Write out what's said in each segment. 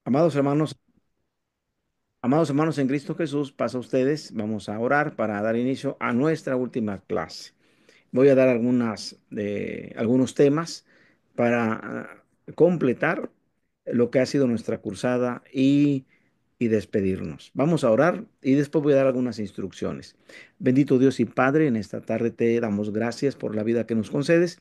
Amados hermanos, amados hermanos en Cristo Jesús, pasa a ustedes. Vamos a orar para dar inicio a nuestra última clase. Voy a dar algunos temas para completar lo que ha sido nuestra cursada y despedirnos. Vamos a orar y después voy a dar algunas instrucciones. Bendito Dios y Padre, en esta tarde te damos gracias por la vida que nos concedes,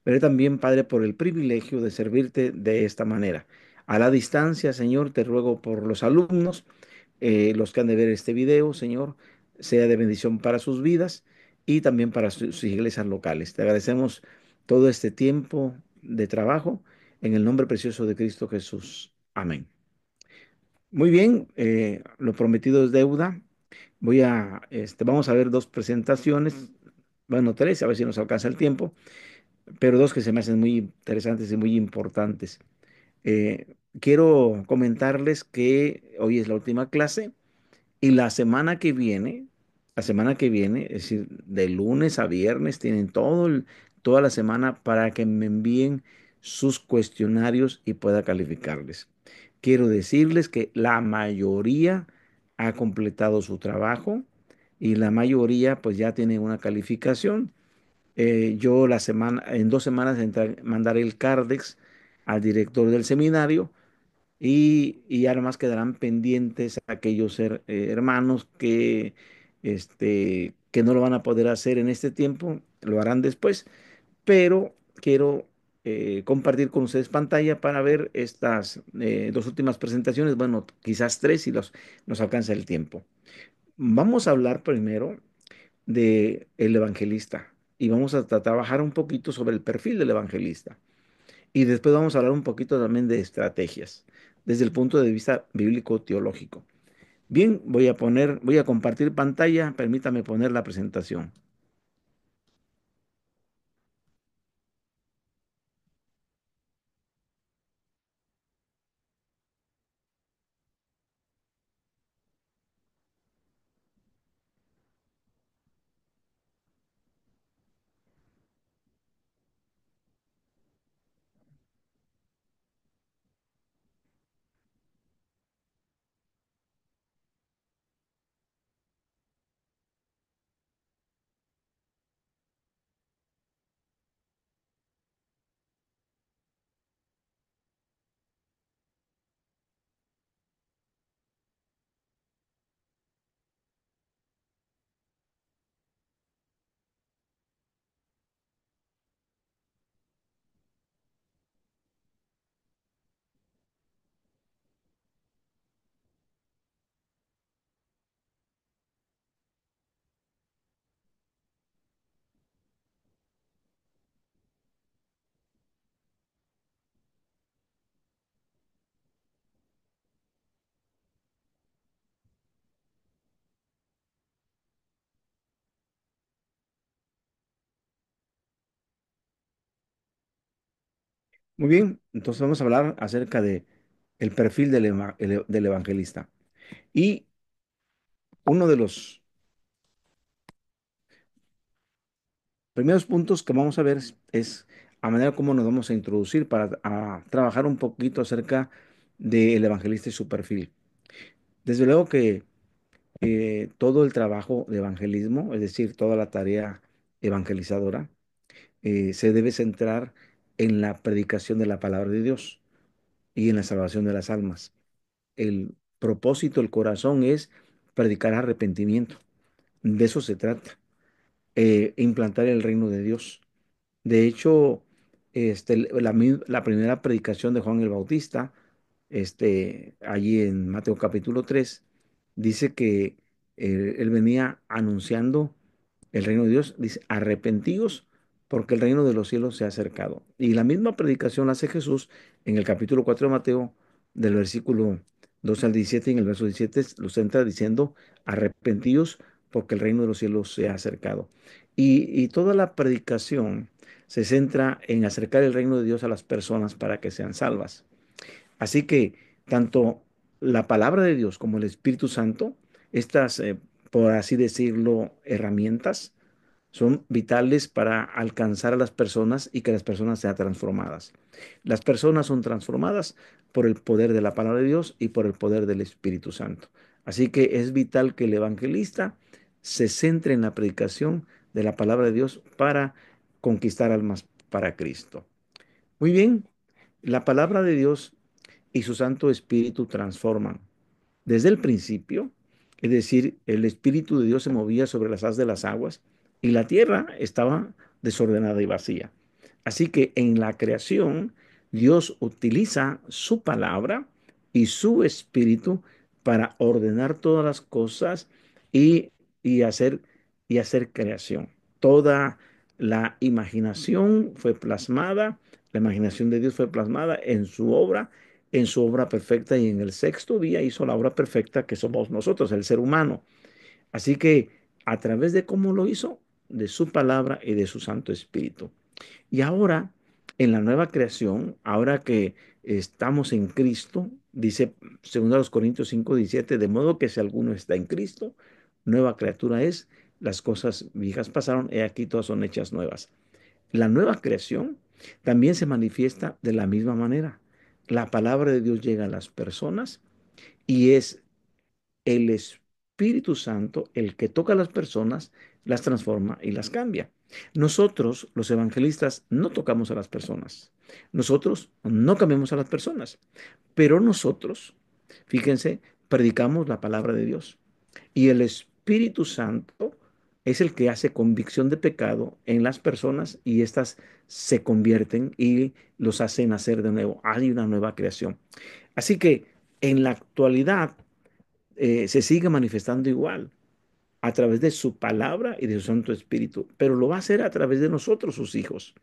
pero también, Padre, por el privilegio de servirte de esta manera. A la distancia, Señor, te ruego por los alumnos, los que han de ver este video, Señor, sea de bendición para sus vidas y también para sus iglesias locales. Te agradecemos todo este tiempo de trabajo en el nombre precioso de Cristo Jesús. Amén. Muy bien, lo prometido es deuda. Vamos a ver dos presentaciones, bueno, tres, a ver si nos alcanza el tiempo, pero dos que se me hacen muy interesantes y muy importantes. Quiero comentarles que hoy es la última clase y la semana que viene, es decir, de lunes a viernes, tienen toda la semana para que me envíen sus cuestionarios y pueda calificarles. Quiero decirles que la mayoría ha completado su trabajo y la mayoría pues ya tiene una calificación. Yo en 2 semanas mandaré el Cardex al director del seminario y ya nomás quedarán pendientes aquellos hermanos que no lo van a poder hacer en este tiempo, lo harán después, pero quiero compartir con ustedes pantalla para ver estas dos últimas presentaciones, bueno, quizás tres si nos alcanza el tiempo. Vamos a hablar primero de el evangelista y vamos a trabajar un poquito sobre el perfil del evangelista. Y después vamos a hablar un poquito también de estrategias desde el punto de vista bíblico-teológico. Bien, voy a compartir pantalla. Permítame poner la presentación. Muy bien, entonces vamos a hablar acerca de el perfil del evangelista. Y uno de los primeros puntos que vamos a ver es a manera como nos vamos a introducir para trabajar un poquito acerca del evangelista y su perfil. Desde luego que todo el trabajo de evangelismo, es decir, toda la tarea evangelizadora, se debe centrar en la predicación de la palabra de Dios y en la salvación de las almas. El propósito, el corazón es predicar arrepentimiento. De eso se trata, implantar el reino de Dios. De hecho, la primera predicación de Juan el Bautista, allí en Mateo capítulo 3 dice que él venía anunciando el reino de Dios, dice, arrepentíos porque el reino de los cielos se ha acercado. Y la misma predicación la hace Jesús en el capítulo 4 de Mateo, del versículo 12 al 17, y en el verso 17 lo centra diciendo, arrepentíos porque el reino de los cielos se ha acercado. Y toda la predicación se centra en acercar el reino de Dios a las personas para que sean salvas. Así que tanto la palabra de Dios como el Espíritu Santo, estas, por así decirlo, herramientas, son vitales para alcanzar a las personas y que las personas sean transformadas. Las personas son transformadas por el poder de la palabra de Dios y por el poder del Espíritu Santo. Así que es vital que el evangelista se centre en la predicación de la palabra de Dios para conquistar almas para Cristo. Muy bien, la palabra de Dios y su Santo Espíritu transforman. Desde el principio, es decir, el Espíritu de Dios se movía sobre las haz de las aguas y la tierra estaba desordenada y vacía. Así que en la creación, Dios utiliza su palabra y su espíritu para ordenar todas las cosas y, y hacer, y hacer creación. Toda la imaginación fue plasmada, la imaginación de Dios fue plasmada en su obra perfecta, y en el sexto día hizo la obra perfecta que somos nosotros, el ser humano. Así que a través de cómo lo hizo, de su palabra y de su Santo Espíritu. Y ahora, en la nueva creación, ahora que estamos en Cristo, dice 2 Corintios 5:17, de modo que si alguno está en Cristo, nueva criatura es, las cosas viejas pasaron, he aquí todas son hechas nuevas. La nueva creación también se manifiesta de la misma manera. La palabra de Dios llega a las personas y es el Espíritu Santo el que toca a las personas, las transforma y las cambia. Nosotros, los evangelistas, no tocamos a las personas. Nosotros no cambiamos a las personas, pero nosotros, fíjense, predicamos la palabra de Dios. Y el Espíritu Santo es el que hace convicción de pecado en las personas y éstas se convierten y los hacen nacer de nuevo. Hay una nueva creación. Así que en la actualidad se sigue manifestando igual a través de su palabra y de su Santo Espíritu, pero lo va a hacer a través de nosotros, sus hijos,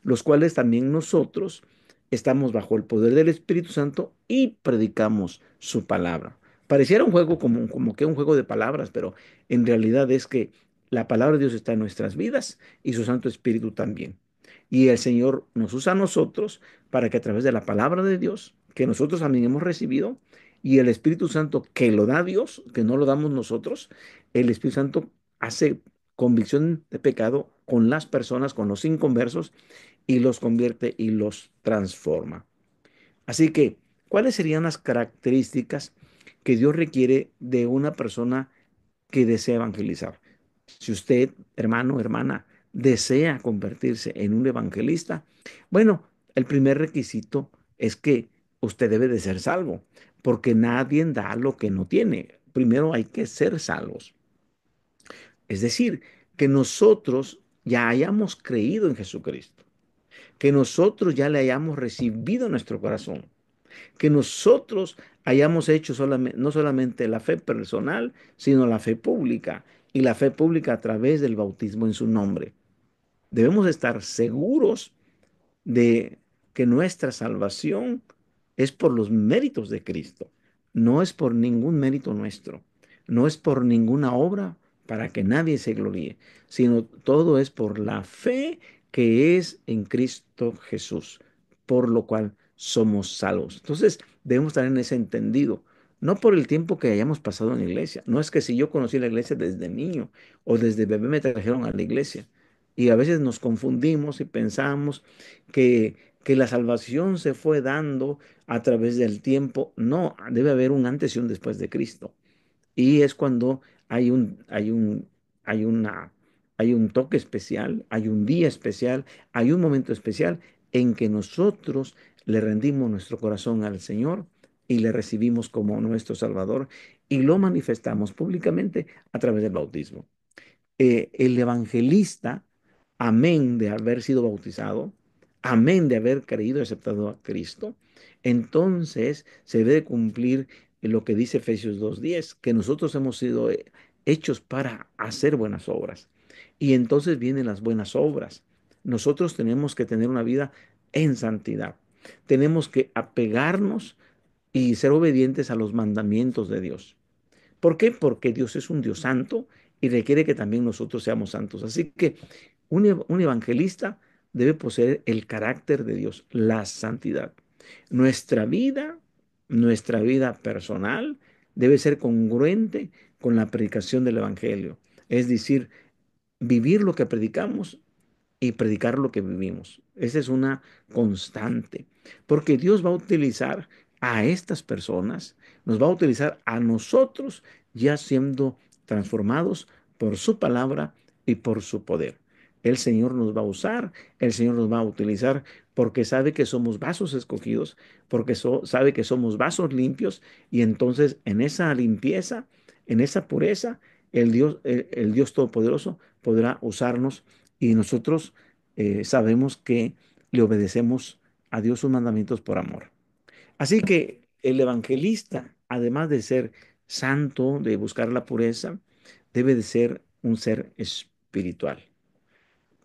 los cuales también nosotros estamos bajo el poder del Espíritu Santo y predicamos su palabra. Pareciera un juego como que un juego de palabras, pero en realidad es que la palabra de Dios está en nuestras vidas y su Santo Espíritu también. Y el Señor nos usa a nosotros para que a través de la palabra de Dios, que nosotros también hemos recibido, y el Espíritu Santo que lo da Dios, que no lo damos nosotros, el Espíritu Santo hace convicción de pecado con las personas, con los inconversos, y los convierte y los transforma. Así que, ¿cuáles serían las características que Dios requiere de una persona que desea evangelizar? Si usted, hermano, hermana, desea convertirse en un evangelista, bueno, el primer requisito es que usted debe de ser salvo, porque nadie da lo que no tiene. Primero hay que ser salvos. Es decir, que nosotros ya hayamos creído en Jesucristo, que nosotros ya le hayamos recibido en nuestro corazón, que nosotros hayamos hecho no solamente la fe personal, sino la fe pública, y la fe pública a través del bautismo en su nombre. Debemos estar seguros de que nuestra salvación es por los méritos de Cristo, no es por ningún mérito nuestro, no es por ninguna obra para que nadie se gloríe, sino todo es por la fe que es en Cristo Jesús, por lo cual somos salvos. Entonces, debemos estar en ese entendido. No por el tiempo que hayamos pasado en la iglesia. No es que si yo conocí la iglesia desde niño o desde bebé me trajeron a la iglesia. Y a veces nos confundimos y pensamos que la salvación se fue dando a través del tiempo. No, debe haber un antes y un después de Cristo. Y es cuando hay una, hay un toque especial, hay un día especial, hay un momento especial en que nosotros le rendimos nuestro corazón al Señor y le recibimos como nuestro Salvador y lo manifestamos públicamente a través del bautismo. El evangelista, amén de haber sido bautizado, amén de haber creído y aceptado a Cristo, entonces se debe cumplir lo que dice Efesios 2:10, que nosotros hemos sido hechos para hacer buenas obras. Y entonces vienen las buenas obras. Nosotros tenemos que tener una vida en santidad. Tenemos que apegarnos y ser obedientes a los mandamientos de Dios. ¿Por qué? Porque Dios es un Dios santo y requiere que también nosotros seamos santos. Así que un evangelista debe poseer el carácter de Dios, la santidad. Nuestra vida, nuestra vida personal debe ser congruente con la predicación del Evangelio. Es decir, vivir lo que predicamos y predicar lo que vivimos. Esa es una constante, porque Dios va a utilizar a estas personas, nos va a utilizar a nosotros ya siendo transformados por su palabra y por su poder. El Señor nos va a usar, el Señor nos va a utilizar porque sabe que somos vasos escogidos, porque sabe que somos vasos limpios y entonces en esa limpieza, en esa pureza, el Dios Todopoderoso podrá usarnos y nosotros sabemos que le obedecemos a Dios sus mandamientos por amor. Así que el evangelista, además de ser santo, de buscar la pureza, debe de ser un ser espiritual.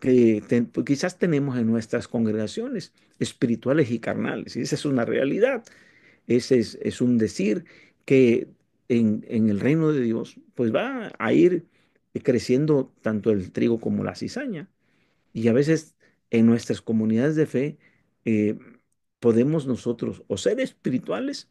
Pues, quizás tenemos en nuestras congregaciones espirituales y carnales, y esa es una realidad. Ese es un decir que en el reino de Dios, pues va a ir creciendo tanto el trigo como la cizaña. Y a veces en nuestras comunidades de fe eh, podemos nosotros o ser espirituales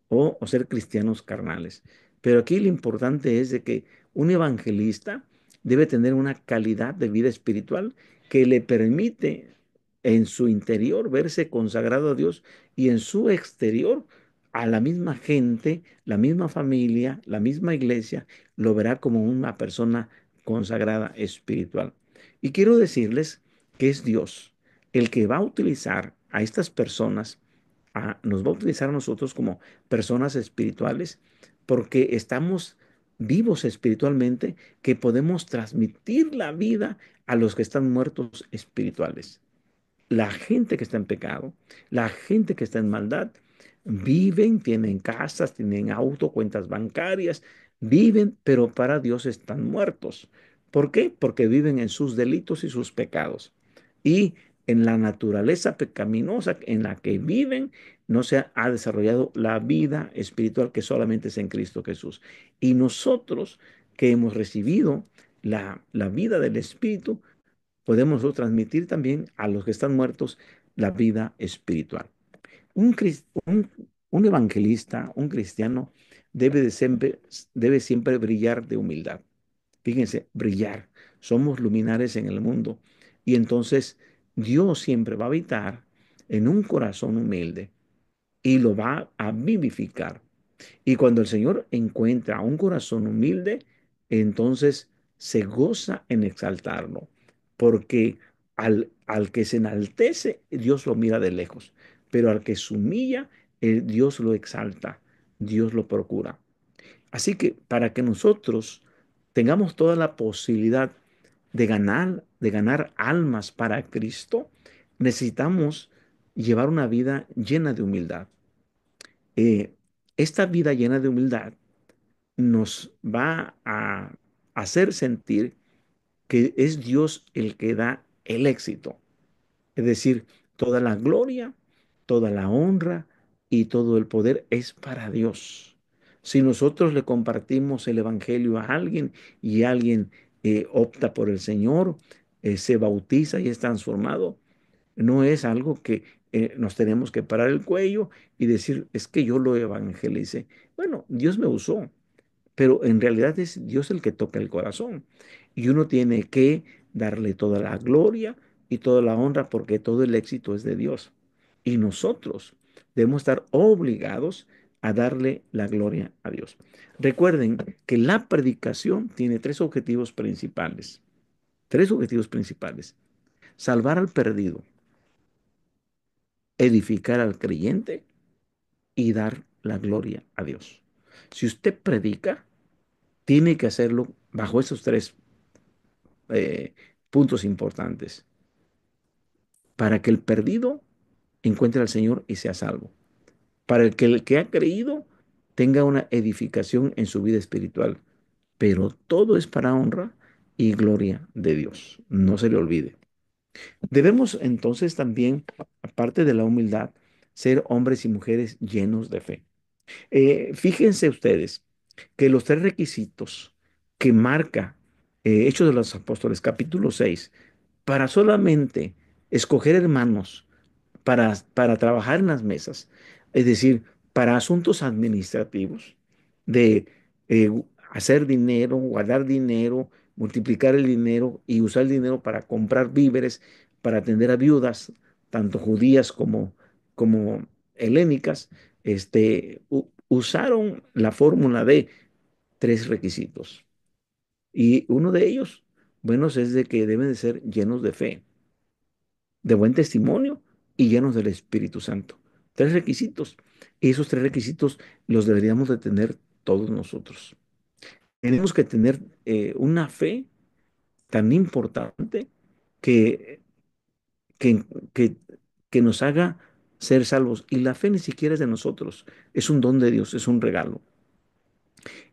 o ser cristianos carnales. Pero aquí lo importante es de que un evangelista debe tener una calidad de vida espiritual que le permite en su interior verse consagrado a Dios y en su exterior a la misma gente, la misma familia, la misma iglesia, lo verá como una persona consagrada espiritual. Y quiero decirles que es Dios el que va a utilizar a estas personas, nos va a utilizar a nosotros como personas espirituales porque estamos vivos espiritualmente que podemos transmitir la vida a los que están muertos espirituales. La gente que está en pecado, la gente que está en maldad, viven, tienen casas, tienen auto, cuentas bancarias, viven, pero para Dios están muertos. ¿Por qué? Porque viven en sus delitos y sus pecados. Y en la naturaleza pecaminosa en la que viven, no se ha desarrollado la vida espiritual que solamente es en Cristo Jesús. Y nosotros que hemos recibido la vida del Espíritu, podemos nosotros transmitir también a los que están muertos la vida espiritual. Un evangelista, un cristiano, debe siempre brillar de humildad. Fíjense, brillar. Somos luminares en el mundo. Y entonces Dios siempre va a habitar en un corazón humilde y lo va a vivificar. Y cuando el Señor encuentra un corazón humilde, entonces se goza en exaltarlo, porque al que se enaltece, Dios lo mira de lejos, pero al que se humilla, Dios lo exalta, Dios lo procura. Así que para que nosotros tengamos toda la posibilidad de ganar almas para Cristo, necesitamos llevar una vida llena de humildad. Eh, esta vida llena de humildad nos va a hacer sentir que es Dios el que da el éxito. Es decir, toda la gloria, toda la honra y todo el poder es para Dios. Si nosotros le compartimos el Evangelio a alguien y alguien opta por el Señor, se bautiza y es transformado, no es algo que nos tenemos que parar el cuello y decir, es que yo lo evangelicé. Bueno, Dios me usó, pero en realidad es Dios el que toca el corazón. Y uno tiene que darle toda la gloria y toda la honra porque todo el éxito es de Dios. Y nosotros debemos estar obligados a darle la gloria a Dios. Recuerden que la predicación tiene tres objetivos principales. Tres objetivos principales. Salvar al perdido, edificar al creyente y dar la gloria a Dios. Si usted predica, tiene que hacerlo bajo esos tres eh, puntos importantes para que el perdido encuentre al Señor y sea salvo, para el que ha creído tenga una edificación en su vida espiritual, pero todo es para honra y gloria de Dios. No se le olvide. Debemos entonces también, aparte de la humildad, ser hombres y mujeres llenos de fe. Fíjense ustedes que los tres requisitos que marca Hechos de los Apóstoles, capítulo 6 para solamente escoger hermanos para trabajar en las mesas, es decir, para asuntos administrativos, de hacer dinero, guardar dinero, multiplicar el dinero y usar el dinero para comprar víveres, para atender a viudas, tanto judías como helénicas, usaron la fórmula de tres requisitos. Y uno de ellos, bueno, es de que deben de ser llenos de fe, de buen testimonio y llenos del Espíritu Santo. Tres requisitos. Y esos tres requisitos los deberíamos de tener todos nosotros. Tenemos que tener una fe tan importante que, que, que, que nos haga ser salvos. Y la fe ni siquiera es de nosotros, es un don de Dios, es un regalo.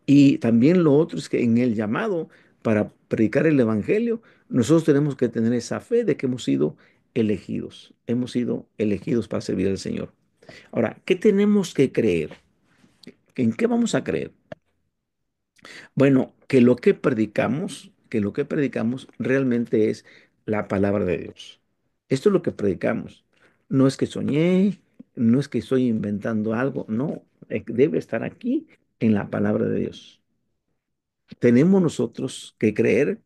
Y también lo otro es que en el llamado para predicar el Evangelio, nosotros tenemos que tener esa fe de que hemos sido elegidos para servir al Señor. Ahora, ¿qué tenemos que creer? ¿En qué vamos a creer? Bueno, que lo que predicamos realmente es la palabra de Dios. Esto es lo que predicamos. No es que soñé, no es que estoy inventando algo, no, debe estar aquí en la palabra de Dios. Tenemos nosotros que creer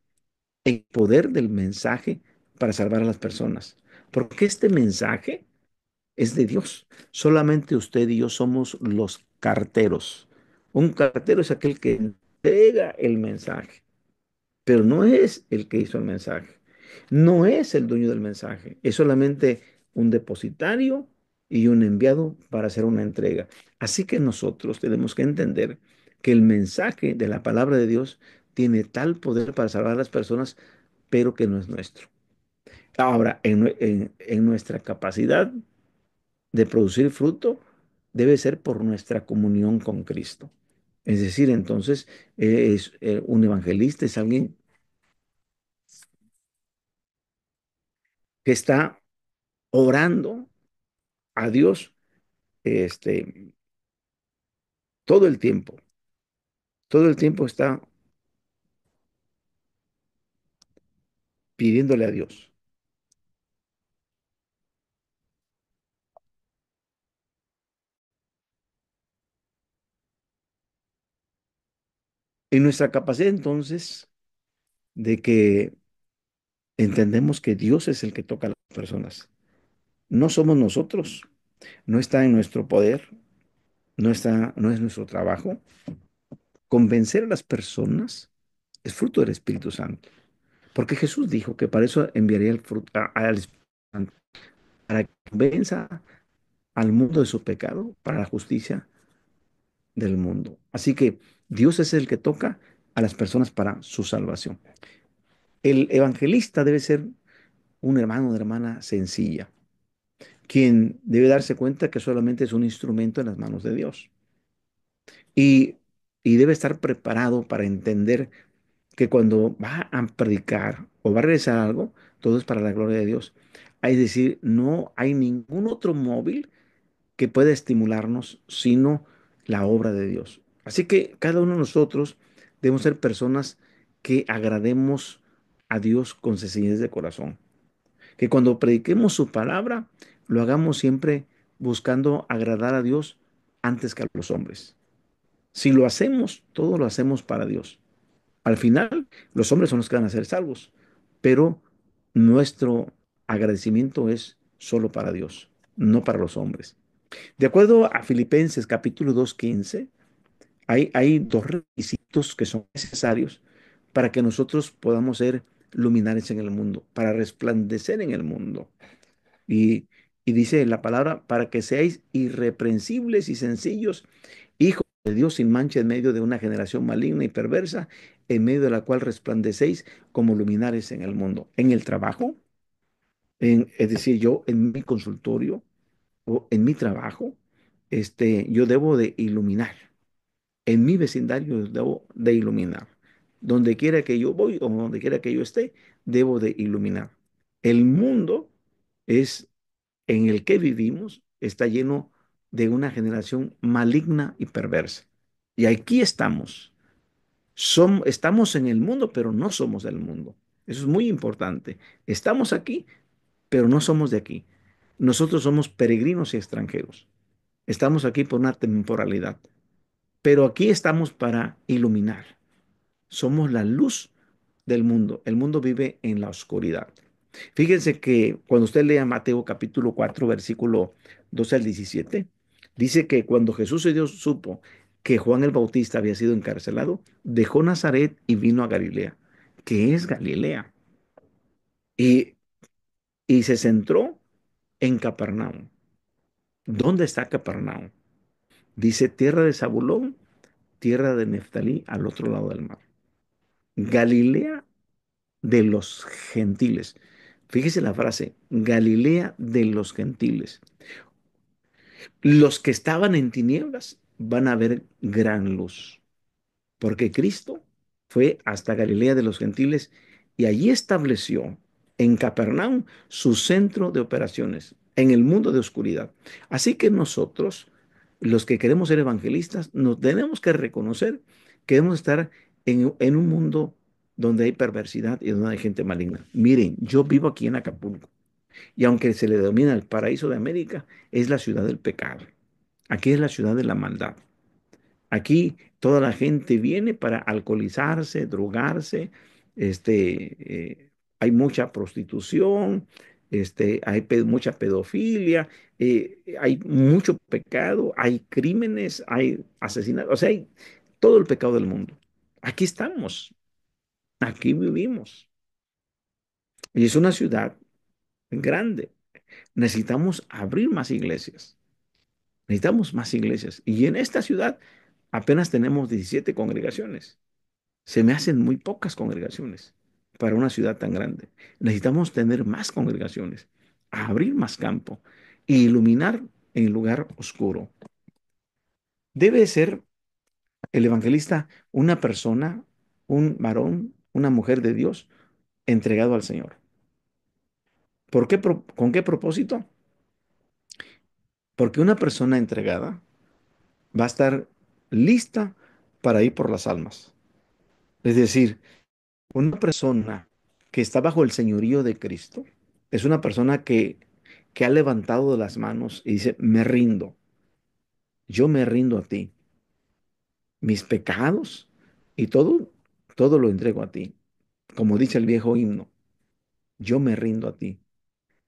en el poder del mensaje para salvar a las personas, porque este mensaje es de Dios. Solamente usted y yo somos los carteros. Un cartero es aquel que entrega el mensaje, pero no es el que hizo el mensaje. No es el dueño del mensaje. Es solamente un depositario y un enviado para hacer una entrega. Así que nosotros tenemos que entender que el mensaje de la palabra de Dios tiene tal poder para salvar a las personas, pero que no es nuestro. Ahora, en nuestra capacidad de producir fruto debe ser por nuestra comunión con Cristo. Es decir, entonces, un evangelista es alguien que está orando a Dios este, todo el tiempo. Todo el tiempo está pidiéndole a Dios. En nuestra capacidad entonces de que entendemos que Dios es el que toca a las personas. No somos nosotros, no está en nuestro poder, no es nuestro trabajo. Convencer a las personas es fruto del Espíritu Santo. Porque Jesús dijo que para eso enviaría al Espíritu Santo, para que convenza al mundo de su pecado, para la justicia del mundo. Así que Dios es el que toca a las personas para su salvación. El evangelista debe ser un hermano, una hermana sencilla, quien debe darse cuenta que solamente es un instrumento en las manos de Dios. Y, y debe estar preparado para entender que cuando va a predicar o va a realizar algo, todo es para la gloria de Dios. Es decir, no hay ningún otro móvil que pueda estimularnos sino la obra de Dios. Así que cada uno de nosotros debemos ser personas que agrademos a Dios con sencillez de corazón. Que cuando prediquemos su palabra, lo hagamos siempre buscando agradar a Dios antes que a los hombres. Si lo hacemos, todo lo hacemos para Dios. Al final, los hombres son los que van a ser salvos, pero nuestro agradecimiento es solo para Dios, no para los hombres. De acuerdo a Filipenses capítulo 2:15, hay dos requisitos que son necesarios para que nosotros podamos ser luminares en el mundo, para resplandecer en el mundo. Y, y dice la palabra, para que seáis irreprensibles y sencillos, hijos de Dios sin mancha en medio de una generación maligna y perversa, en medio de la cual resplandecéis como luminares en el mundo. En el trabajo, es decir, yo en mi consultorio o en mi trabajo, yo debo de iluminar. En mi vecindario debo de iluminar. Donde quiera que yo voy o donde quiera que yo esté, debo de iluminar. El mundo es en el que vivimos está lleno de una generación maligna y perversa. Y aquí estamos. Estamos en el mundo, pero no somos del mundo. Eso es muy importante. Estamos aquí, pero no somos de aquí. Nosotros somos peregrinos y extranjeros. Estamos aquí por una temporalidad, pero aquí estamos para iluminar. Somos la luz del mundo. El mundo vive en la oscuridad. Fíjense que cuando usted lea Mateo capítulo 4 versículo 12 al 17 dice que cuando Jesús se dio, supo que Juan el Bautista había sido encarcelado, dejó Nazaret y vino a Galilea, que es Galilea, y, y se centró en Capernaum. ¿Dónde está Capernaum? Dice tierra de Zabulón, tierra de Neftalí, al otro lado del mar. Galilea de los gentiles. Fíjese la frase, Galilea de los gentiles. Los que estaban en tinieblas van a ver gran luz, porque Cristo fue hasta Galilea de los gentiles y allí estableció en Capernaum su centro de operaciones, en el mundo de oscuridad. Así que nosotros, los que queremos ser evangelistas, nos tenemos que reconocer que debemos estar en un mundo donde hay perversidad y donde hay gente maligna. Miren, yo vivo aquí en Acapulco y aunque se le denomina el paraíso de América, es la ciudad del pecado. Aquí es la ciudad de la maldad. Aquí toda la gente viene para alcoholizarse, drogarse, hay mucha prostitución, hay mucha pedofilia, hay mucho pecado, hay crímenes, hay asesinatos, o sea, hay todo el pecado del mundo. Aquí estamos, aquí vivimos. Y es una ciudad grande. Necesitamos abrir más iglesias. Necesitamos más iglesias. Y en esta ciudad apenas tenemos 17 congregaciones. Se me hacen muy pocas congregaciones para una ciudad tan grande. Necesitamos tener más congregaciones, abrir más campo e iluminar en el lugar oscuro. Debe ser el evangelista una persona, un varón, una mujer de Dios entregado al Señor. ¿Por qué, con qué propósito? Porque una persona entregada va a estar lista para ir por las almas. Es decir, una persona que está bajo el señorío de Cristo es una persona que ha levantado las manos y dice, me rindo, yo me rindo a ti, mis pecados y todo, todo lo entrego a ti. Como dice el viejo himno, yo me rindo a ti.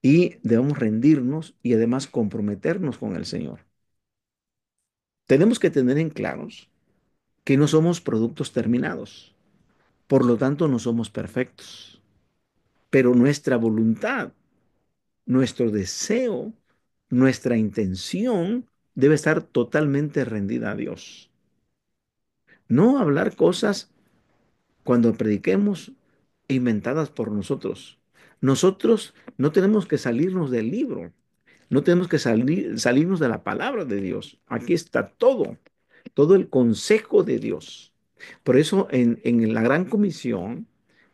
Y debemos rendirnos y además comprometernos con el Señor. Tenemos que tener en claros que no somos productos terminados, por lo tanto no somos perfectos, pero nuestra voluntad, nuestro deseo, nuestra intención debe estar totalmente rendida a Dios. No hablar cosas cuando prediquemos inventadas por nosotros. Nosotros no tenemos que salirnos del libro, no tenemos que salirnos de la palabra de Dios. Aquí está todo, todo el consejo de Dios. Por eso en la gran comisión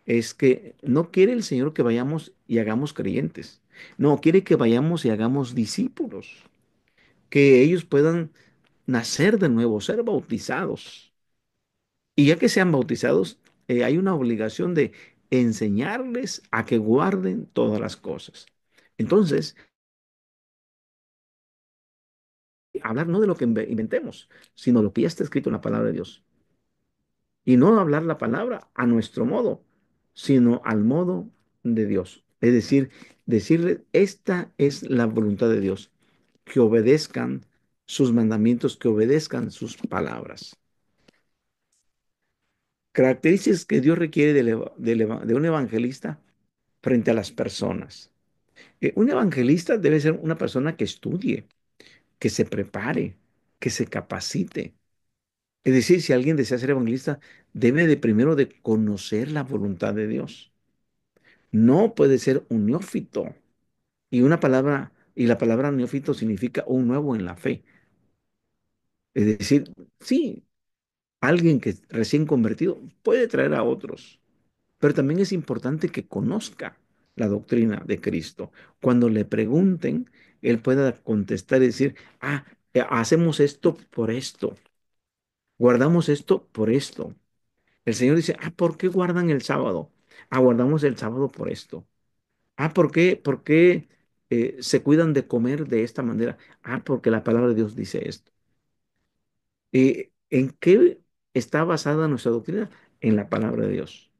es que no quiere el Señor que vayamos y hagamos creyentes. No, quiere que vayamos y hagamos discípulos, que ellos puedan nacer de nuevo, ser bautizados. Y ya que sean bautizados, hay una obligación de enseñarles a que guarden todas las cosas. Entonces, hablar no de lo que inventemos, sino lo que ya está escrito en la palabra de Dios. Y no hablar la palabra a nuestro modo, sino al modo de Dios. Es decir, decirle, esta es la voluntad de Dios, que obedezcan sus mandamientos, que obedezcan sus palabras. Características que Dios requiere de un evangelista frente a las personas. Un evangelista debe ser una persona que estudie, que se prepare, que se capacite. Es decir, si alguien desea ser evangelista, debe de primero de conocer la voluntad de Dios. No puede ser un neófito. Y la palabra neófito significa un nuevo en la fe. Es decir, sí, alguien que es recién convertido puede traer a otros, pero también es importante que conozca la doctrina de Cristo. Cuando le pregunten, él pueda contestar y decir, hacemos esto por esto, guardamos esto por esto. El Señor dice, ¿por qué guardan el sábado? Guardamos el sábado por esto. ¿Por qué se cuidan de comer de esta manera? Porque la palabra de Dios dice esto. ¿En qué está basada nuestra doctrina? En la palabra de Dios.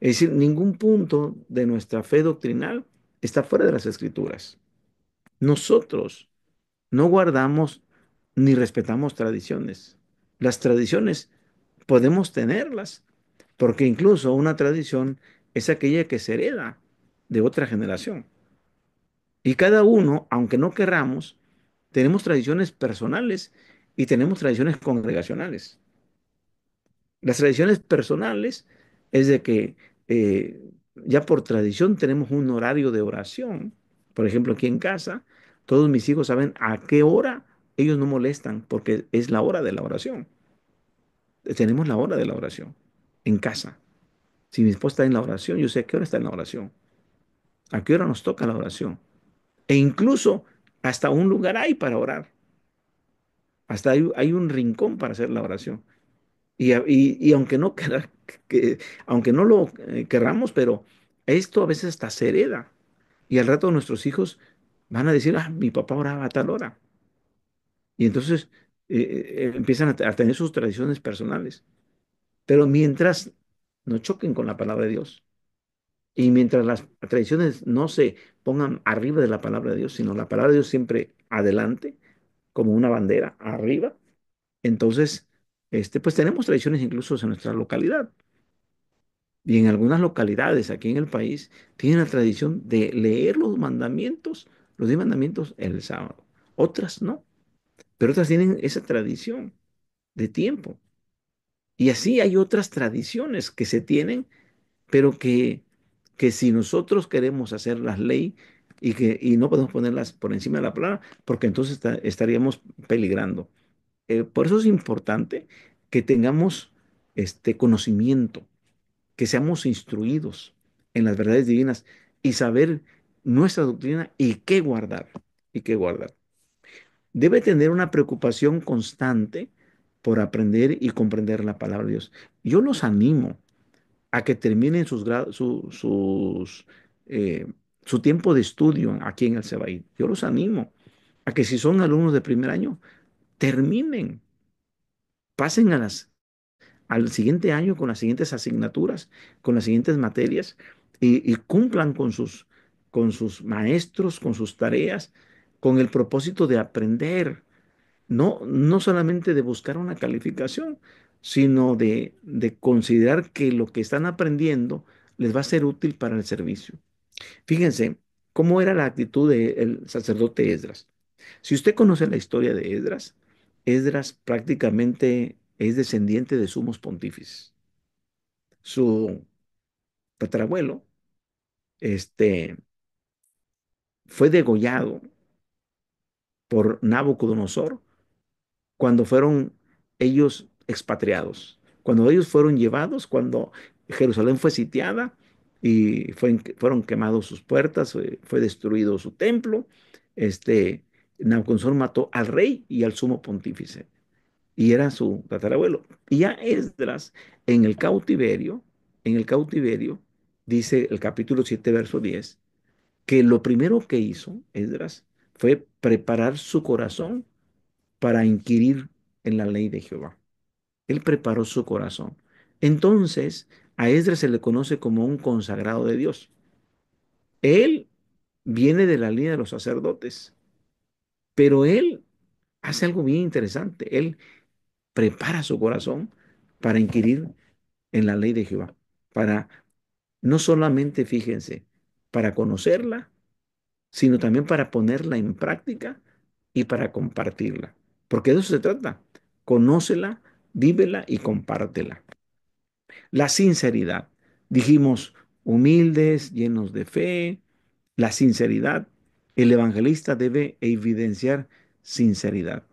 Es decir, ningún punto de nuestra fe doctrinal está fuera de las Escrituras. Nosotros no guardamos ni respetamos tradiciones. Las tradiciones podemos tenerlas, porque incluso una tradición es aquella que se hereda de otra generación. Y cada uno, aunque no querramos, tenemos tradiciones personales y tenemos tradiciones congregacionales. Las tradiciones personales es de que ya por tradición tenemos un horario de oración. Por ejemplo, aquí en casa, todos mis hijos saben a qué hora ellos no molestan, porque es la hora de la oración. Tenemos la hora de la oración en casa. Si mi esposa está en la oración, yo sé a qué hora está en la oración, a qué hora nos toca la oración. E incluso hasta un lugar hay para orar, hasta hay un rincón para hacer la oración. Y aunque no, que, aunque no lo querramos, pero esto a veces hasta se hereda. Y al rato nuestros hijos van a decir, ah, mi papá oraba a tal hora. Y entonces empiezan a tener sus tradiciones personales. Pero mientras no choquen con la palabra de Dios y mientras las tradiciones no se pongan arriba de la palabra de Dios, sino la palabra de Dios siempre adelante, como una bandera arriba, entonces, pues tenemos tradiciones incluso en nuestra localidad. Y en algunas localidades aquí en el país tienen la tradición de leer los 10 mandamientos el sábado. Otras no, pero otras tienen esa tradición de tiempo. Y así hay otras tradiciones que se tienen, pero que si nosotros queremos hacer las ley y no podemos ponerlas por encima de la palabra, porque entonces estaríamos peligrando. Por eso es importante que tengamos este conocimiento, que seamos instruidos en las verdades divinas y saber nuestra doctrina y qué guardar, y qué guardar. Debe tener una preocupación constante por aprender y comprender la palabra de Dios. Yo los animo a que terminen eh, su tiempo de estudio aquí en el CEBAI. Yo los animo a que si son alumnos de primer año, terminen, pasen al siguiente año con las siguientes asignaturas, con las siguientes materias y cumplan con sus maestros, con sus tareas, con el propósito de aprender, no solamente de buscar una calificación, sino de considerar que lo que están aprendiendo les va a ser útil para el servicio. Fíjense cómo era la actitud del sacerdote Esdras. Si usted conoce la historia de Esdras, Esdras prácticamente es descendiente de sumos pontífices. Su tatarabuelo, este, fue degollado por Nabucodonosor cuando fueron ellos expatriados, cuando ellos fueron llevados, cuando Jerusalén fue sitiada y fueron quemados sus puertas, fue destruido su templo, este, Nabucodonosor mató al rey y al sumo pontífice, y era su tatarabuelo. Y ya Esdras, en el cautiverio, en el cautiverio, dice el capítulo 7 verso 10 que lo primero que hizo Esdras fue preparar su corazón para inquirir en la ley de Jehová. Él preparó su corazón. Entonces, a Esdras se le conoce como un consagrado de Dios. Él viene de la línea de los sacerdotes, pero él hace algo bien interesante. Él prepara su corazón para inquirir en la ley de Jehová, para no solamente, fíjense, para conocerla, sino también para ponerla en práctica y para compartirla. Porque de eso se trata. Conócela, vívela y compártela. La sinceridad. Dijimos, humildes, llenos de fe, la sinceridad. El evangelista debe evidenciar sinceridad.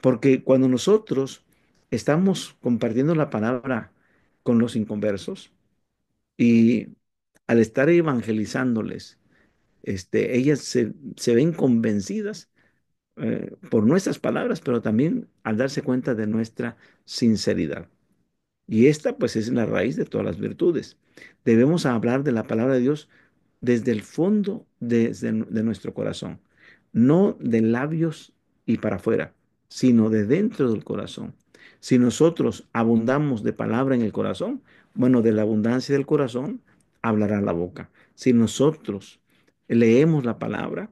Porque cuando nosotros estamos compartiendo la palabra con los inconversos y al estar evangelizándoles, ellas se ven convencidas por nuestras palabras, pero también al darse cuenta de nuestra sinceridad. Y esta pues es la raíz de todas las virtudes. Debemos hablar de la palabra de Dios desde el fondo de nuestro corazón, no de labios y para afuera, sino de dentro del corazón. Si nosotros abundamos de palabra en el corazón, Bueno, de la abundancia del corazón hablará la boca. Si nosotros leemos la palabra,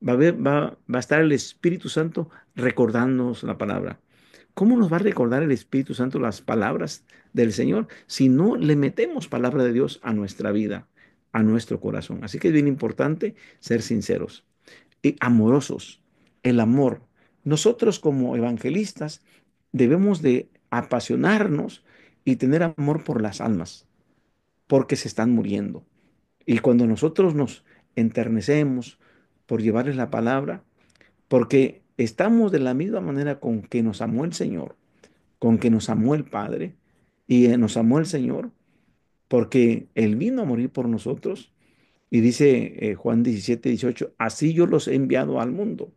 va a estar el Espíritu Santo recordándonos la palabra. ¿Cómo nos va a recordar el Espíritu Santo las palabras del Señor si no le metemos palabra de Dios a nuestra vida, a nuestro corazón? Así que es bien importante ser sinceros y amorosos. El amor. Nosotros como evangelistas debemos de apasionarnos y tener amor por las almas, porque se están muriendo. Y cuando nosotros nos enternecemos por llevarles la palabra, porque estamos de la misma manera con que nos amó el Señor, con que nos amó el Padre y nos amó el Señor, porque Él vino a morir por nosotros. Y dice Juan 17, 18, así yo los he enviado al mundo.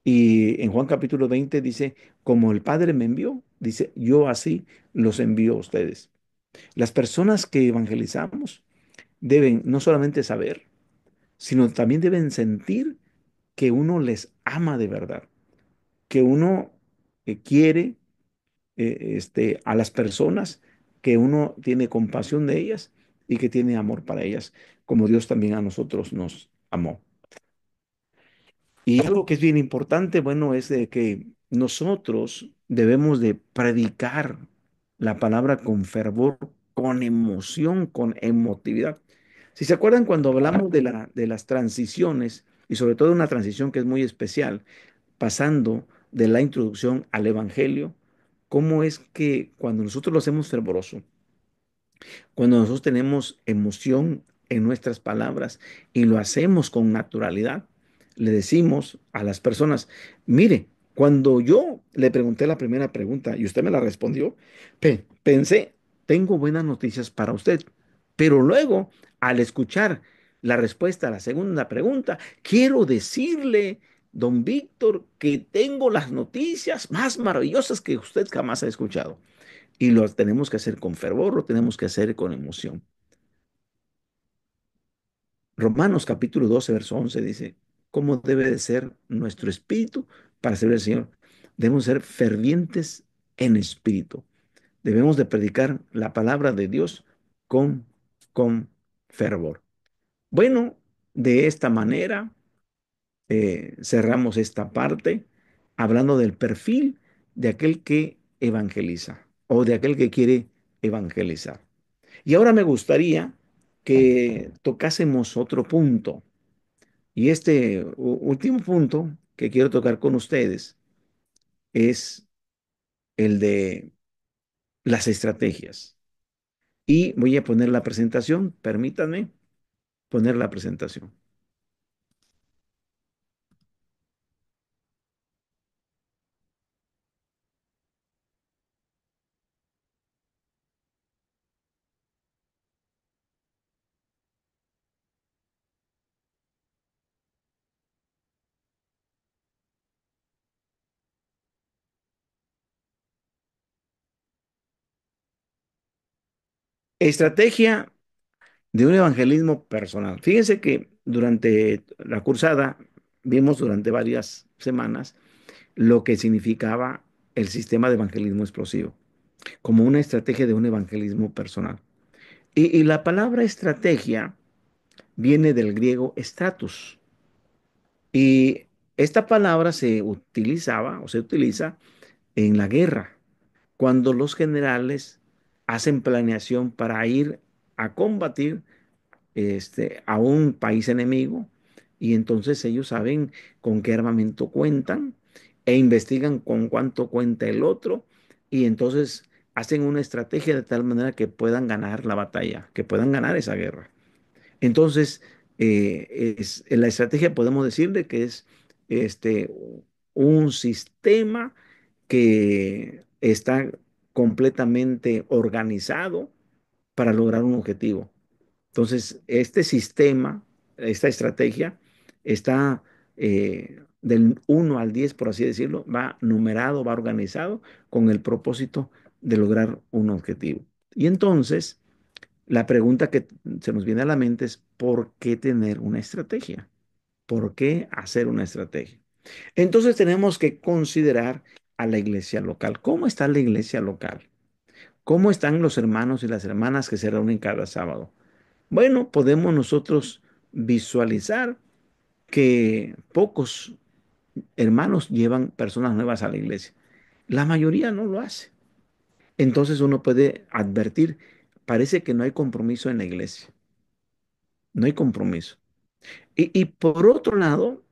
Y en Juan capítulo 20 dice, como el Padre me envió, dice, yo así los envío a ustedes. Las personas que evangelizamos deben no solamente saber, sino también deben sentir que uno les ama de verdad, que uno quiere a las personas, que uno tiene compasión de ellas y que tiene amor para ellas, como Dios también a nosotros nos amó. Y algo que es bien importante, bueno, es de que nosotros debemos de predicar la palabra con fervor, con emoción, con emotividad. Si se acuerdan cuando hablamos de las transiciones, y sobre todo una transición que es muy especial, pasando de la introducción al evangelio, cómo es que cuando nosotros lo hacemos fervoroso, cuando nosotros tenemos emoción en nuestras palabras y lo hacemos con naturalidad, le decimos a las personas, mire, cuando yo le pregunté la primera pregunta y usted me la respondió, pensé, tengo buenas noticias para usted. Pero luego, al escuchar la respuesta a la segunda pregunta, quiero decirle, don Víctor, que tengo las noticias más maravillosas que usted jamás ha escuchado. Y lo tenemos que hacer con fervor, lo tenemos que hacer con emoción. Romanos capítulo 12 verso 11 dice, ¿cómo debe de ser nuestro espíritu para servir al Señor? Debemos ser fervientes en espíritu. Debemos de predicar la palabra de Dios con, con fervor. Bueno, de esta manera cerramos esta parte hablando del perfil de aquel que evangeliza o de aquel que quiere evangelizar. Y ahora me gustaría que tocásemos otro punto. Y este último punto que quiero tocar con ustedes es el de las estrategias. Y voy a poner la presentación. Permítanme poner la presentación. Estrategia de un evangelismo personal. Fíjense que durante la cursada vimos durante varias semanas lo que significaba el sistema de evangelismo explosivo, como una estrategia de un evangelismo personal. Y la palabra estrategia viene del griego stratus. Y esta palabra se utilizaba o se utiliza en la guerra, cuando los generales hacen planeación para ir a combatir a un país enemigo y entonces ellos saben con qué armamento cuentan e investigan con cuánto cuenta el otro y entonces hacen una estrategia de tal manera que puedan ganar la batalla, que puedan ganar esa guerra. Entonces, en la estrategia podemos decirle que es este, un sistema que está completamente organizado para lograr un objetivo. Entonces, este sistema, esta estrategia, está del 1 al 10, por así decirlo, va numerado, va organizado con el propósito de lograr un objetivo. Y entonces, la pregunta que se nos viene a la mente es, ¿por qué tener una estrategia? ¿Por qué hacer una estrategia? Entonces tenemos que considerar a la iglesia local. ¿Cómo está la iglesia local? ¿Cómo están los hermanos y las hermanas que se reúnen cada sábado? Bueno, podemos nosotros visualizar que pocos hermanos llevan personas nuevas a la iglesia. La mayoría no lo hace. Entonces uno puede advertir, parece que no hay compromiso en la iglesia. No hay compromiso. Y por otro lado,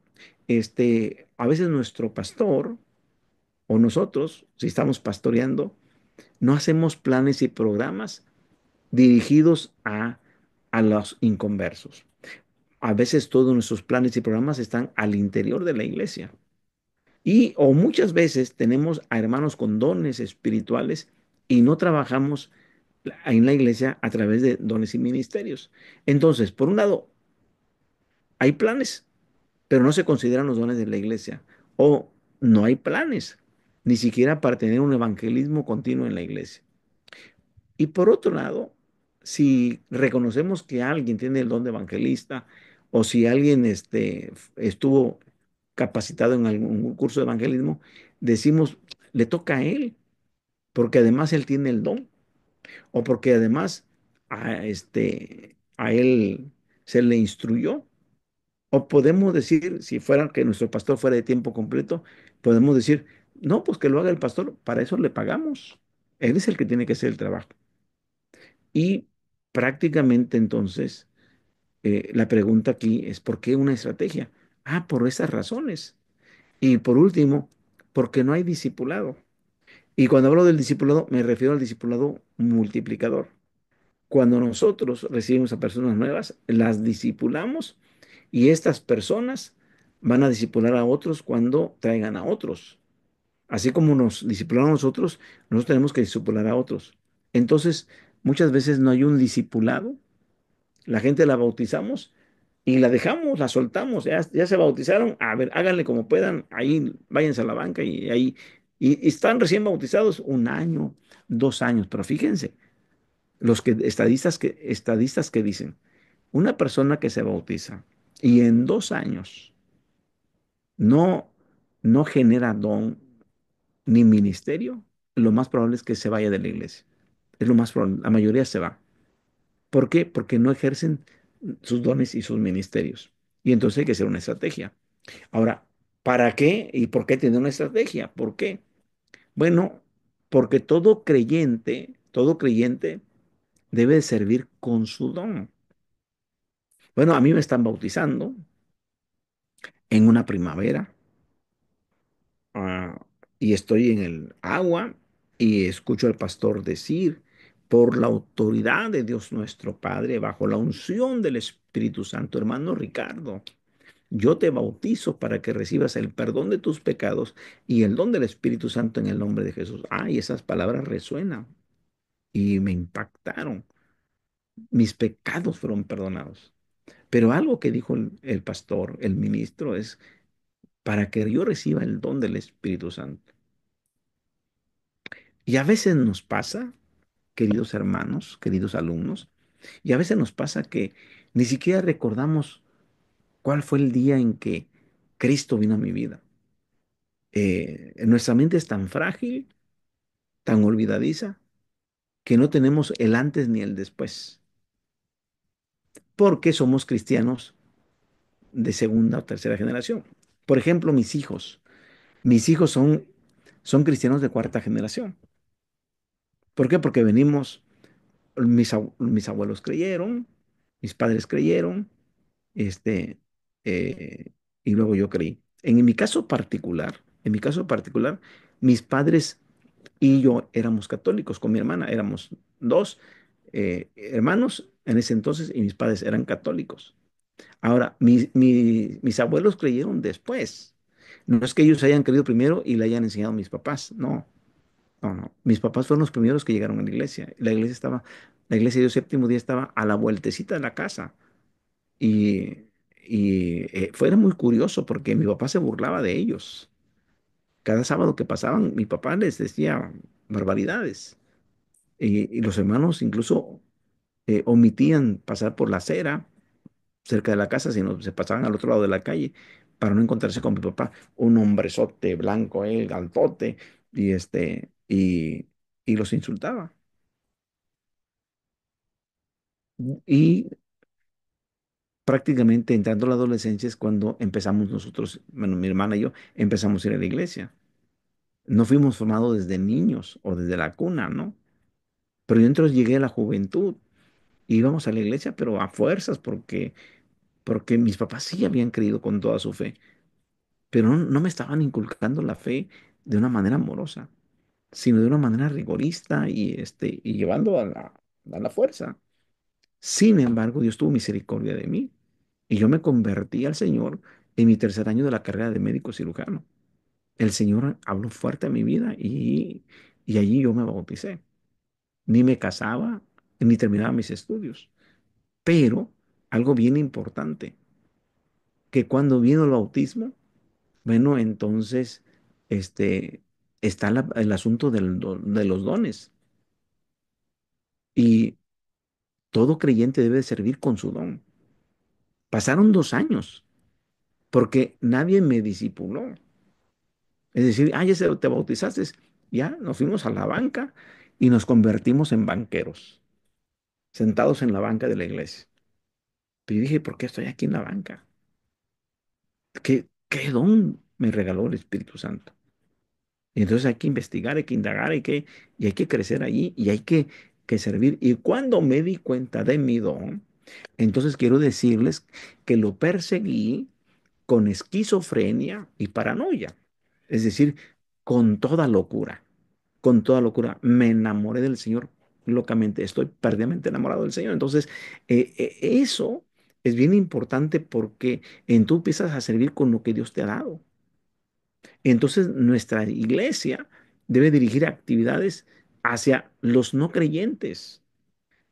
a veces nuestro pastor o nosotros, si estamos pastoreando, no hacemos planes y programas dirigidos a los inconversos. A veces todos nuestros planes y programas están al interior de la iglesia. Y o muchas veces tenemos a hermanos con dones espirituales y no trabajamos en la iglesia a través de dones y ministerios. Entonces, por un lado, hay planes, pero no se consideran los dones de la iglesia. O no hay planes, ni siquiera para tener un evangelismo continuo en la iglesia. Y por otro lado, si reconocemos que alguien tiene el don de evangelista o si alguien estuvo capacitado en algún curso de evangelismo, decimos, le toca a él, porque además él tiene el don o porque además a él se le instruyó. O podemos decir, si fuera que nuestro pastor fuera de tiempo completo, podemos decir, no, pues que lo haga el pastor, para eso le pagamos. Él es el que tiene que hacer el trabajo. Y prácticamente entonces, la pregunta aquí es, ¿por qué una estrategia? Ah, por esas razones. Y por último, porque no hay discipulado. Y cuando hablo del discipulado, me refiero al discipulado multiplicador. Cuando nosotros recibimos a personas nuevas, las discipulamos y estas personas van a discipular a otros cuando traigan a otros. Así como nos discipulamos a nosotros tenemos que discipular a otros. Entonces, muchas veces no hay un discipulado, la gente la bautizamos y la dejamos, la soltamos, ya se bautizaron, a ver, háganle como puedan, ahí váyanse a la banca y ahí, y están recién bautizados 1 año, 2 años, pero fíjense, estadistas que dicen, una persona que se bautiza y en 2 años no, no genera don ni ministerio, lo más probable es que se vaya de la iglesia. Es lo más probable, la mayoría se va. ¿Por qué? Porque no ejercen sus dones y sus ministerios. Y entonces hay que hacer una estrategia. Ahora, ¿para qué y por qué tener una estrategia? ¿Por qué? Bueno, porque todo creyente debe servir con su don. Bueno, a mí me están bautizando en una primavera, ah, y estoy en el agua y escucho al pastor decir, por la autoridad de Dios nuestro Padre, bajo la unción del Espíritu Santo, hermano Ricardo, yo te bautizo para que recibas el perdón de tus pecados y el don del Espíritu Santo en el nombre de Jesús. Ay, esas palabras resuenan y me impactaron. Mis pecados fueron perdonados. Pero algo que dijo el pastor, el ministro, es para que yo reciba el don del Espíritu Santo. Y a veces nos pasa, queridos hermanos, queridos alumnos, y a veces nos pasa que ni siquiera recordamos cuál fue el día en que Cristo vino a mi vida. Nuestra mente es tan frágil, tan olvidadiza, que no tenemos el antes ni el después, porque somos cristianos de segunda o tercera generación. Por ejemplo, mis hijos son cristianos de cuarta generación. ¿Por qué? Porque venimos, mis abuelos creyeron, mis padres creyeron, este, eh, y luego yo creí. En mi caso particular, mis padres y yo éramos católicos, con mi hermana éramos dos hermanos en ese entonces y mis padres eran católicos. Ahora, mis abuelos creyeron después. No es que ellos hayan creído primero y le hayan enseñado a mis papás, no, no, no. Mis papás fueron los primeros que llegaron a la iglesia. La iglesia de Dios Séptimo Día estaba a la vueltecita de la casa. Y, fue muy curioso porque mi papá se burlaba de ellos. Cada sábado que pasaban, mi papá les decía barbaridades. Y los hermanos incluso omitían pasar por la acera cerca de la casa, sino se pasaban al otro lado de la calle para no encontrarse con mi papá, un hombrezote blanco, altote, y los insultaba. Y prácticamente entrando a la adolescencia es cuando empezamos nosotros, bueno, mi hermana y yo, empezamos a ir a la iglesia. No fuimos formados desde niños o desde la cuna, ¿no? Pero yo entonces llegué a la juventud. Íbamos a la iglesia, pero a fuerzas, porque mis papás sí habían creído con toda su fe, pero no me estaban inculcando la fe de una manera amorosa, sino de una manera rigorista y llevando a la fuerza. Sin embargo, Dios tuvo misericordia de mí y yo me convertí al Señor en mi tercer año de la carrera de médico cirujano. El Señor habló fuerte a mi vida y allí yo me bauticé. Ni me casaba, ni terminaba mis estudios. Pero algo bien importante, que cuando vino el bautismo, bueno, entonces este, está el asunto de los dones. Y todo creyente debe servir con su don. Pasaron 2 años porque nadie me discipuló. Es decir, ya te bautizaste. Ya nos fuimos a la banca y nos convertimos en banqueros, sentados en la banca de la iglesia. Pero yo dije, ¿por qué estoy aquí en la banca? ¿Qué don me regaló el Espíritu Santo? Y entonces hay que investigar, hay que indagar, y hay que crecer allí y hay que servir. Y cuando me di cuenta de mi don, entonces quiero decirles que lo perseguí con esquizofrenia y paranoia. Es decir, con toda locura, con toda locura. Me enamoré del Señor locamente, estoy perdidamente enamorado del Señor. Entonces, eso es bien importante porque en tú empiezas a servir con lo que Dios te ha dado. Entonces, nuestra iglesia debe dirigir actividades hacia los no creyentes,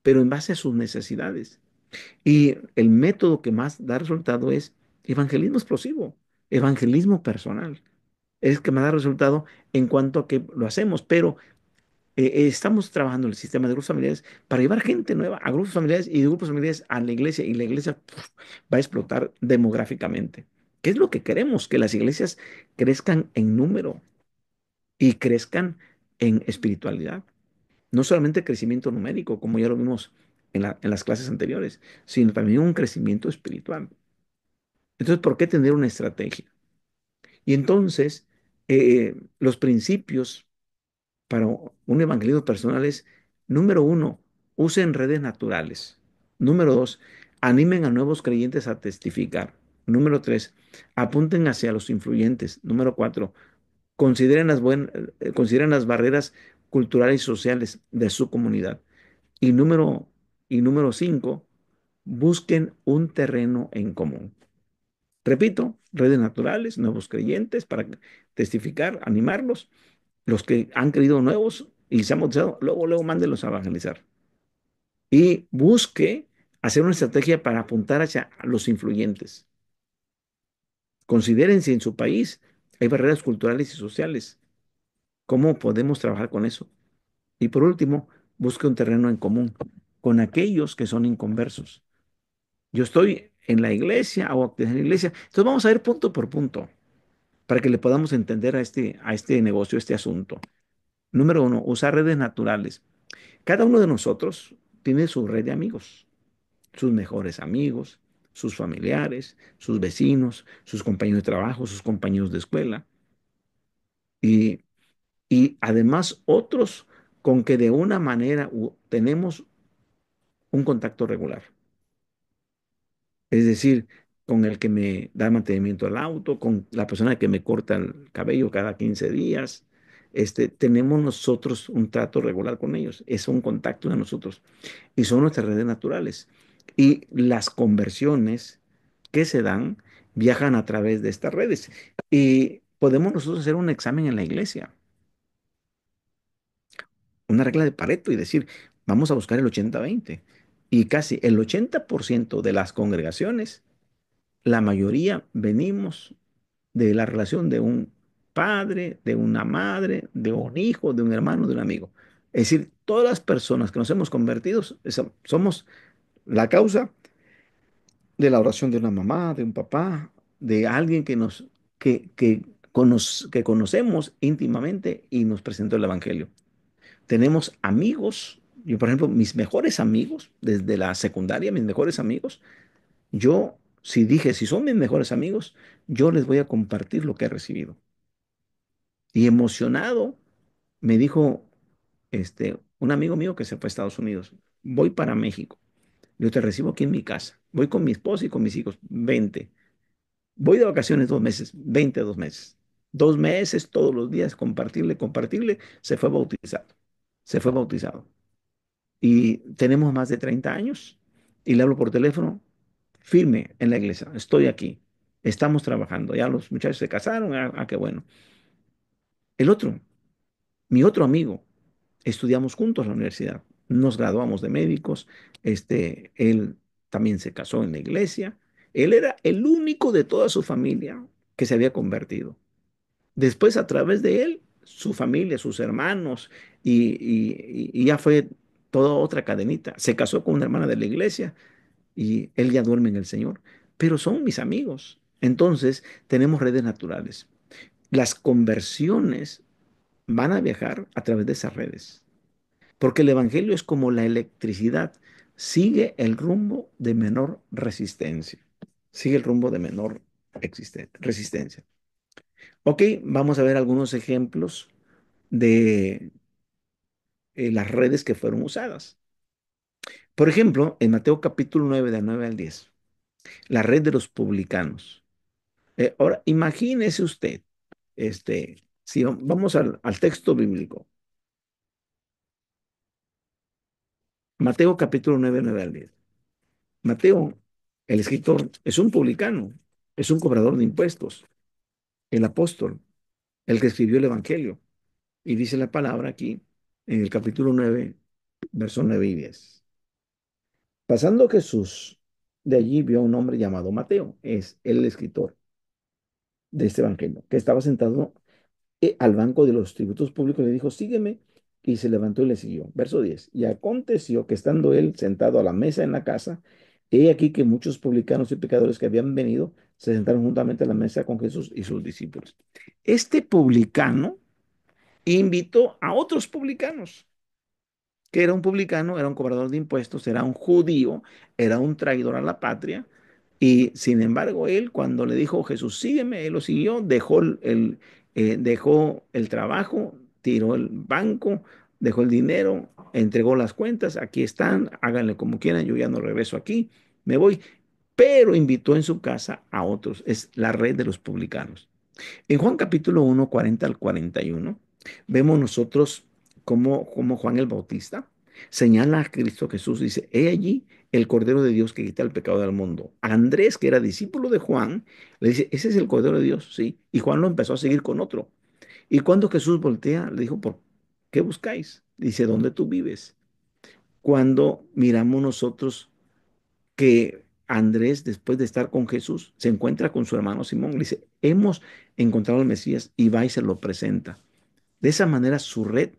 pero en base a sus necesidades. Y el método que más da resultado es evangelismo explosivo, evangelismo personal. Es que me da resultado en cuanto a que lo hacemos, pero estamos trabajando en el sistema de grupos familiares para llevar gente nueva a grupos familiares y de grupos familiares a la iglesia y la iglesia va a explotar demográficamente. ¿Qué es lo que queremos? Que las iglesias crezcan en número y crezcan en espiritualidad. No solamente crecimiento numérico, como ya lo vimos en las clases anteriores, sino también un crecimiento espiritual. Entonces, ¿por qué tener una estrategia? Y entonces, los principios para un evangelismo personal es, número uno, usen redes naturales. Número dos, animen a nuevos creyentes a testificar. Número tres, apunten hacia los influyentes. Número cuatro, consideren las barreras culturales y sociales de su comunidad. Y número cinco, busquen un terreno en común. Repito, redes naturales, nuevos creyentes para testificar, animarlos. Los que han creído nuevos y se han bautizado, luego mándenlos a evangelizar. Y busque hacer una estrategia para apuntar hacia los influyentes. Consideren si en su país hay barreras culturales y sociales. ¿Cómo podemos trabajar con eso? Y por último, busque un terreno en común con aquellos que son inconversos. Yo estoy en la iglesia o actividad en la iglesia. Entonces vamos a ver punto por punto para que le podamos entender a este negocio, este asunto. Número uno, usar redes naturales. Cada uno de nosotros tiene su red de amigos, sus mejores amigos, sus familiares, sus vecinos, sus compañeros de trabajo, sus compañeros de escuela y, y además otros con que de una manera tenemos un contacto regular. Es decir, con el que me da mantenimiento al auto, con la persona que me corta el cabello cada 15 días. Tenemos nosotros un trato regular con ellos. Es un contacto de nosotros. Y son nuestras redes naturales. Y las conversiones que se dan viajan a través de estas redes. Y podemos nosotros hacer un examen en la iglesia, una regla de Pareto y decir, vamos a buscar el 80-20. Y casi el 80% de las congregaciones, la mayoría venimos de la relación de un padre, de una madre, de un hijo, de un hermano, de un amigo. Es decir, todas las personas que nos hemos convertido somos la causa de la oración de una mamá, de un papá, de alguien que conocemos íntimamente y nos presentó el Evangelio. Tenemos amigos Yo, por ejemplo, mis mejores amigos, desde la secundaria, mis mejores amigos, yo, si dije, si son mis mejores amigos, yo les voy a compartir lo que he recibido. Y emocionado, me dijo, un amigo mío que se fue a Estados Unidos, voy para México. Yo te recibo aquí en mi casa. Voy con mi esposa y con mis hijos. Vente. Voy de vacaciones 2 meses. 2 meses. 2 meses todos los días, compartirle, compartirle. Se fue bautizado. Se fue bautizado. Y tenemos más de 30 años. Y le hablo por teléfono, firme en la iglesia. Estoy aquí. Estamos trabajando. Ya los muchachos se casaron. Qué bueno. El otro, mi otro amigo, estudiamos juntos en la universidad. Nos graduamos de médicos. Él también se casó en la iglesia. Él era el único de toda su familia que se había convertido. Después, a través de él, su familia, sus hermanos, y ya fue toda otra cadenita. Se casó con una hermana de la iglesia y él ya duerme en el Señor. Pero son mis amigos. Entonces, tenemos redes naturales. Las conversiones van a viajar a través de esas redes. Porque el Evangelio es como la electricidad, sigue el rumbo de menor resistencia. Sigue el rumbo de menor resistencia. Ok, vamos a ver algunos ejemplos de las redes que fueron usadas. Por ejemplo, en Mateo capítulo 9, del 9 al 10, la red de los publicanos. Ahora, imagínese usted, si vamos al texto bíblico, Mateo capítulo 9, 9 al 10. Mateo, el escritor, es un publicano, es un cobrador de impuestos, el apóstol, el que escribió el Evangelio. Y dice la palabra aquí, en el capítulo 9, versos 9 y 10. Pasando Jesús de allí vio a un hombre llamado Mateo, es el escritor de este Evangelio, que estaba sentado al banco de los tributos públicos. Le dijo, sígueme, y se levantó y le siguió. Verso 10. Y aconteció que estando él sentado a la mesa en la casa, he aquí que muchos publicanos y pecadores que habían venido se sentaron juntamente a la mesa con Jesús y sus discípulos. Este publicano invitó a otros publicanos, que era un publicano, era un cobrador de impuestos, era un judío, era un traidor a la patria. Y sin embargo, él, cuando le dijo Jesús, sígueme, él lo siguió, dejó el trabajo, tiró el banco, dejó el dinero, entregó las cuentas, aquí están, háganle como quieran, yo ya no regreso aquí, me voy. Pero invitó en su casa a otros, es la red de los publicanos. En Juan capítulo 1, 40 al 41, vemos nosotros cómo Juan el Bautista señala a Cristo Jesús, dice, he allí el Cordero de Dios que quita el pecado del mundo. A Andrés, que era discípulo de Juan, le dice, ese es el Cordero de Dios, sí. Y Juan lo empezó a seguir con otro. Y cuando Jesús voltea, le dijo, ¿por qué buscáis? Dice, ¿dónde tú vives? Cuando miramos nosotros que Andrés, después de estar con Jesús, se encuentra con su hermano Simón. Le dice, hemos encontrado al Mesías, y va y se lo presenta. De esa manera su red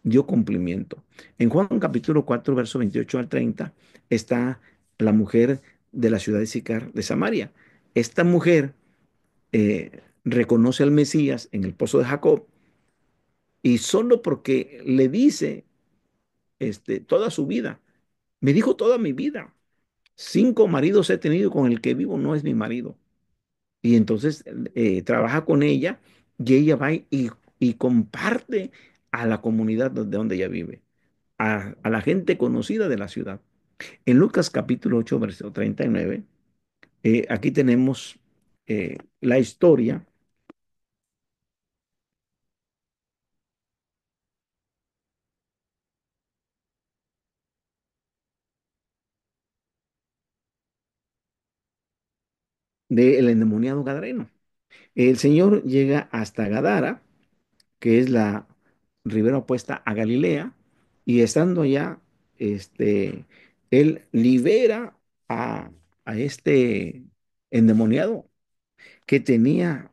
dio cumplimiento. En Juan capítulo 4, verso 28 al 30, está la mujer de la ciudad de Sicar de Samaria. Esta mujer reconoce al Mesías en el pozo de Jacob, y solo porque le dice toda su vida, me dijo toda mi vida, 5 maridos he tenido, con el que vivo no es mi marido. Y entonces trabaja con ella, y ella va y comparte a la comunidad de donde ella vive, a la gente conocida de la ciudad. En Lucas capítulo 8, versículo 39, aquí tenemos la historia del endemoniado gadareno. El Señor llega hasta Gadara, que es la ribera opuesta a Galilea, y estando allá, él libera a, a este endemoniado que tenía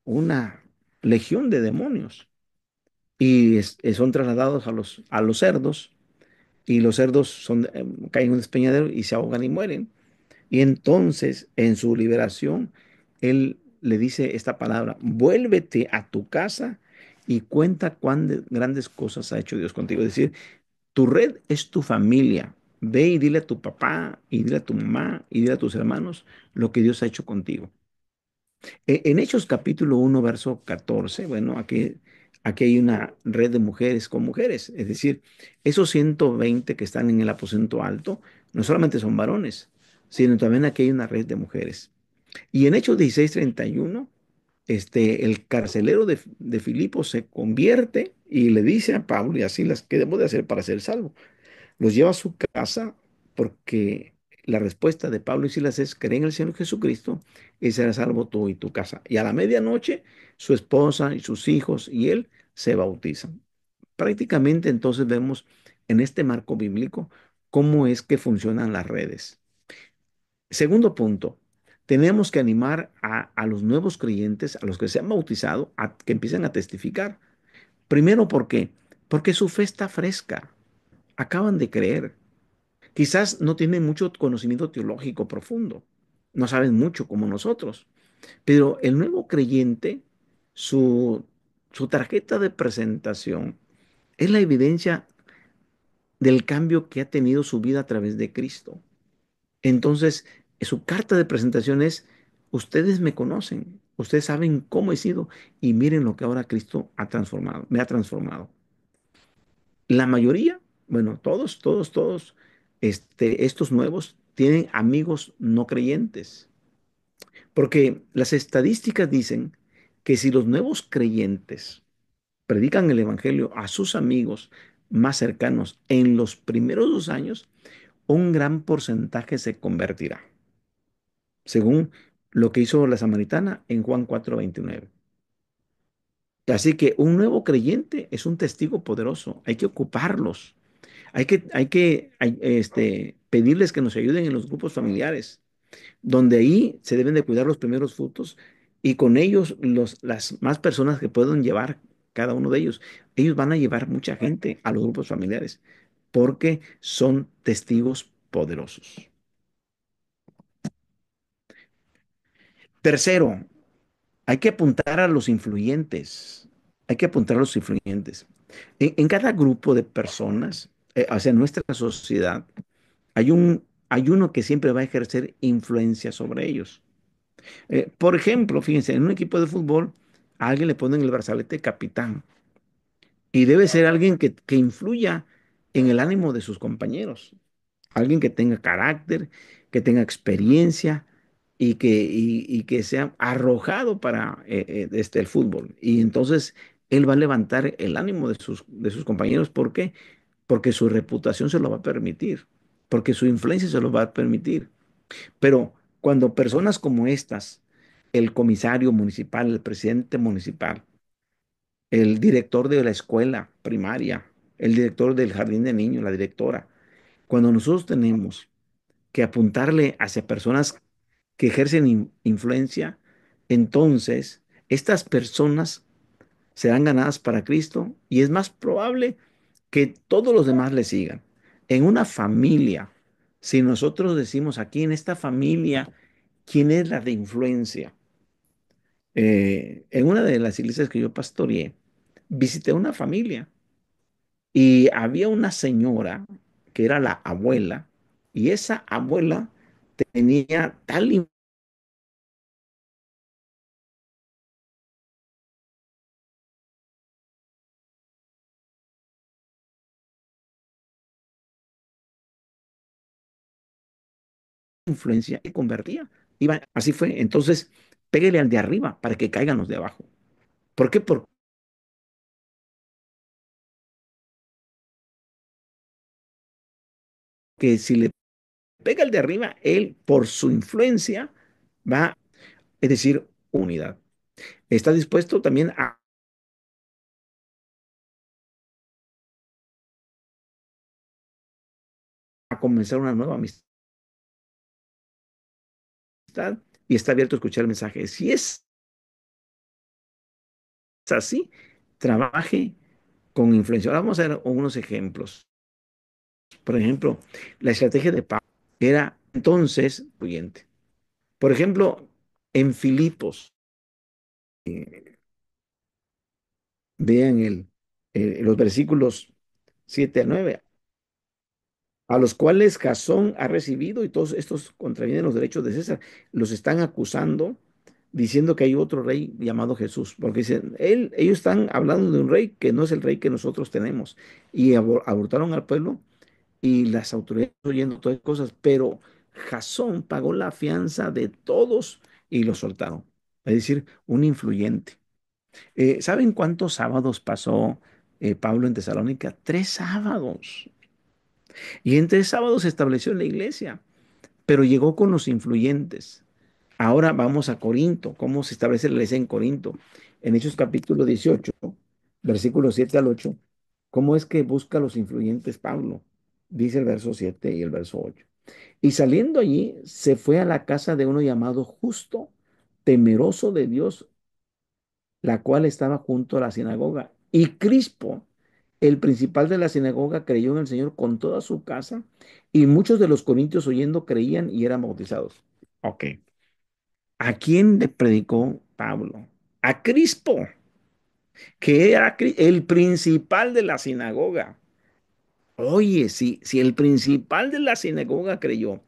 una legión de demonios, y son trasladados a los cerdos, y los cerdos caen en un despeñadero y se ahogan y mueren. Y entonces, en su liberación, él le dice esta palabra, vuélvete a tu casa y cuenta cuán grandes cosas ha hecho Dios contigo. Es decir, Tu red es tu familia. Ve y dile a tu papá, y dile a tu mamá, y dile a tus hermanos lo que Dios ha hecho contigo. En Hechos capítulo 1 verso 14, bueno, aquí hay una red de mujeres con mujeres. Es decir, esos 120 que están en el aposento alto no solamente son varones, sino también aquí hay una red de mujeres. Y en Hechos 16:31, el carcelero de Filipo se convierte y le dice a Pablo y a Silas qué debo de hacer para ser salvo. Los lleva a su casa porque la respuesta de Pablo y Silas es: cree en el Señor Jesucristo y serás salvo tú y tu casa. Y a la medianoche, su esposa y sus hijos y él se bautizan. Prácticamente entonces vemos en este marco bíblico cómo es que funcionan las redes. Segundo punto, tenemos que animar a los nuevos creyentes, a los que se han bautizado, a que empiecen a testificar. Primero, ¿por qué? Porque su fe está fresca. Acaban de creer. Quizás no tienen mucho conocimiento teológico profundo, no saben mucho como nosotros, pero el nuevo creyente, su, su tarjeta de presentación es la evidencia del cambio que ha tenido su vida a través de Cristo. Entonces, su carta de presentación es: ustedes me conocen, ustedes saben cómo he sido y miren lo que ahora Cristo ha transformado, me ha transformado. La mayoría, bueno, todos, estos nuevos tienen amigos no creyentes, porque las estadísticas dicen que si los nuevos creyentes predican el evangelio a sus amigos más cercanos en los primeros 2 años, un gran porcentaje se convertirá, según lo que hizo la samaritana en Juan 4:29. Así que un nuevo creyente es un testigo poderoso, hay que ocuparlos. Hay que pedirles que nos ayuden en los grupos familiares, donde ahí se deben de cuidar los primeros frutos y con ellos las más personas que puedan llevar cada uno de ellos. Ellos van a llevar mucha gente a los grupos familiares porque son testigos poderosos. Tercero, hay que apuntar a los influyentes. Hay que apuntar a los influyentes. En cada grupo de personas, o sea, en nuestra sociedad, hay uno que siempre va a ejercer influencia sobre ellos. Por ejemplo, fíjense, en un equipo de fútbol, a alguien le ponen el brazalete capitán y debe ser alguien que influya en el ánimo de sus compañeros, alguien que tenga carácter, que tenga experiencia y que sea arrojado para el fútbol. Y entonces él va a levantar el ánimo de sus compañeros. ¿Por qué? Porque su reputación se lo va a permitir, porque su influencia se lo va a permitir. Pero cuando personas como estas, el comisario municipal, el presidente municipal, el director de la escuela primaria, el director del jardín de niños, la directora, cuando nosotros tenemos que apuntarle hacia personas que ejercen influencia, entonces estas personas serán ganadas para Cristo y es más probable que todos los demás le sigan. En una familia, si nosotros decimos aquí en esta familia, ¿quién es la de influencia? En una de las iglesias que yo pastoreé, visité una familia y había una señora que era la abuela y esa abuela tenía tal influencia que convertía. Así fue. Entonces, pégale al de arriba para que caigan los de abajo. ¿Por qué? Porque si le pega al de arriba, él, por su influencia, va, es decir, unidad. Está dispuesto también a comenzar una nueva amistad y está abierto a escuchar el mensaje. Si es así, trabaje con influencia. Ahora vamos a ver unos ejemplos. Por ejemplo, la estrategia de Pablo era entonces influyente. Por ejemplo, en Filipos, vean los versículos 7 a 9. a los cuales Jasón ha recibido y todos estos contravienen los derechos de César. Los están acusando diciendo que hay otro rey llamado Jesús, porque dicen, ellos están hablando de un rey que no es el rey que nosotros tenemos. Y abortaron al pueblo y las autoridades oyendo todas las cosas, pero Jasón pagó la fianza de todos y lo soltaron. Es decir, un influyente. ¿Saben cuántos sábados pasó Pablo en Tesalónica? 3 sábados. Y en 3 sábados se estableció la iglesia, pero llegó con los influyentes. Ahora vamos a Corinto. ¿Cómo se establece la iglesia en Corinto? En Hechos capítulo 18, versículos 7 al 8. ¿Cómo es que busca a los influyentes Pablo? Dice el verso 7 y el verso 8. Y saliendo allí, se fue a la casa de uno llamado Justo, temeroso de Dios, la cual estaba junto a la sinagoga. Y Crispo, el principal de la sinagoga, creyó en el Señor con toda su casa, y muchos de los corintios oyendo creían y eran bautizados. Ok. ¿A quién le predicó Pablo? A Crispo, que era el principal de la sinagoga. Oye, si el principal de la sinagoga creyó,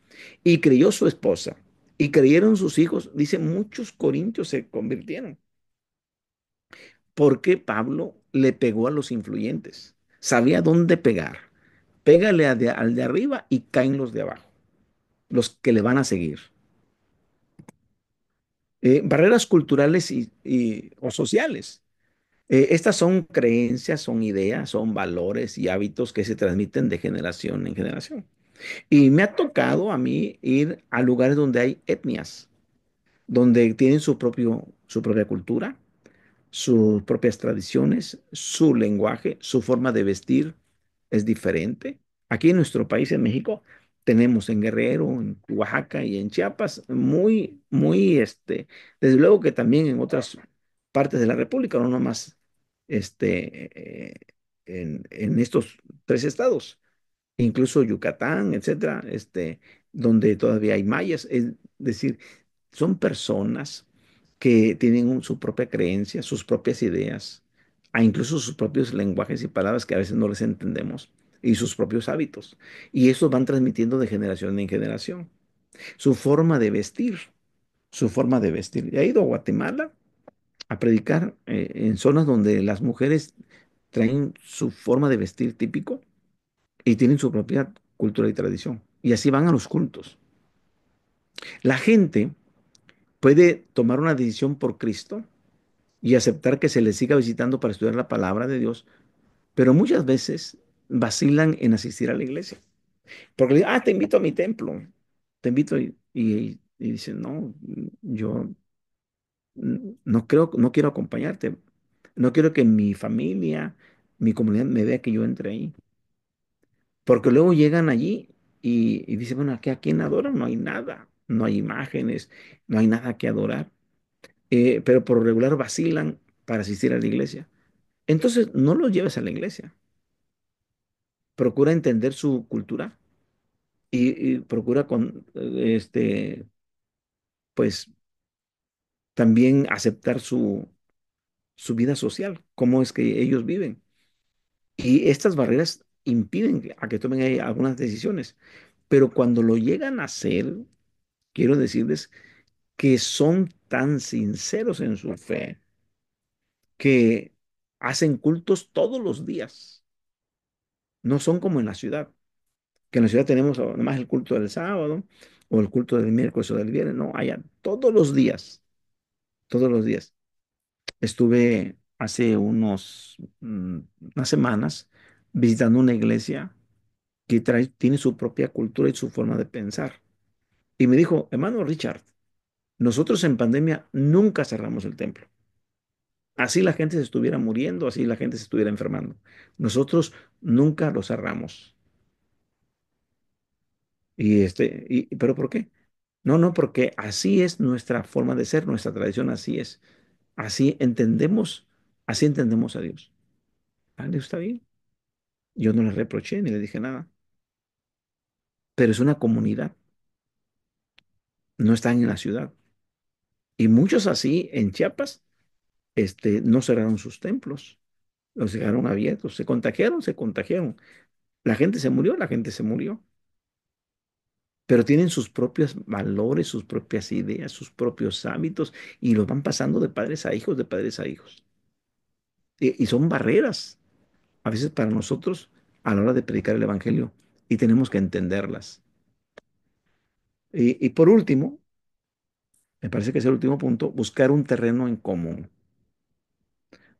y creyó su esposa, y creyeron sus hijos, dice, muchos corintios se convirtieron. Porque Pablo le pegó a los influyentes. Sabía dónde pegar. Pégale al de arriba y caen los de abajo, los que le van a seguir. Barreras culturales o sociales. Estas son creencias, son ideas, son valores y hábitos que se transmiten de generación en generación. Y me ha tocado a mí ir a lugares donde hay etnias, donde tienen su propia cultura, sus propias tradiciones, su lenguaje, su forma de vestir es diferente. Aquí en nuestro país, en México, tenemos en Guerrero, en Oaxaca y en Chiapas, desde luego que también en otras partes de la República, no nomás en estos 3 estados, incluso Yucatán, etcétera, donde todavía hay mayas, es decir, son personas que tienen su propia creencia, sus propias ideas, incluso sus propios lenguajes y palabras que a veces no les entendemos, y sus propios hábitos. Y eso van transmitiendo de generación en generación. Su forma de vestir, su forma de vestir. He ido a Guatemala a predicar en zonas donde las mujeres traen su forma de vestir típico y tienen su propia cultura y tradición. Y así van a los cultos. La gente puede tomar una decisión por Cristo y aceptar que se les siga visitando para estudiar la palabra de Dios, pero muchas veces vacilan en asistir a la iglesia. Porque le dicen, te invito a mi templo, te invito y dicen, no, yo no creo, no quiero acompañarte, no quiero que mi familia, mi comunidad me vea que yo entre ahí. Porque luego llegan allí y dicen, bueno, ¿a quién adoran? No hay nada, no hay imágenes, no hay nada que adorar. Pero por lo regular vacilan para asistir a la iglesia. Entonces, no los lleves a la iglesia. Procura entender su cultura y procura pues, también aceptar su vida social, cómo es que ellos viven. Y estas barreras impiden a que tomen algunas decisiones. Pero cuando lo llegan a hacer, quiero decirles que son tan sinceros en su fe que hacen cultos todos los días. No son como en la ciudad, que en la ciudad tenemos nomás el culto del sábado o el culto del miércoles o del viernes. No, allá todos los días, todos los días. Estuve hace unas semanas visitando una iglesia que tiene su propia cultura y su forma de pensar. Y me dijo, hermano Richard, nosotros en pandemia nunca cerramos el templo. Así la gente se estuviera muriendo, así la gente se estuviera enfermando. Nosotros nunca lo cerramos. ¿Pero por qué? No, no, porque así es nuestra forma de ser, nuestra tradición, así es. Así entendemos a Dios. Vale, está bien. Yo no le reproché ni le dije nada, pero es una comunidad, no están en la ciudad. Y muchos así en Chiapas, no cerraron sus templos, los dejaron abiertos, se contagiaron, se contagiaron. La gente se murió, la gente se murió, pero tienen sus propios valores, sus propias ideas, sus propios hábitos y los van pasando de padres a hijos, de padres a hijos. Y son barreras a veces para nosotros a la hora de predicar el Evangelio y tenemos que entenderlas. Y por último, me parece que es el último punto, buscar un terreno en común.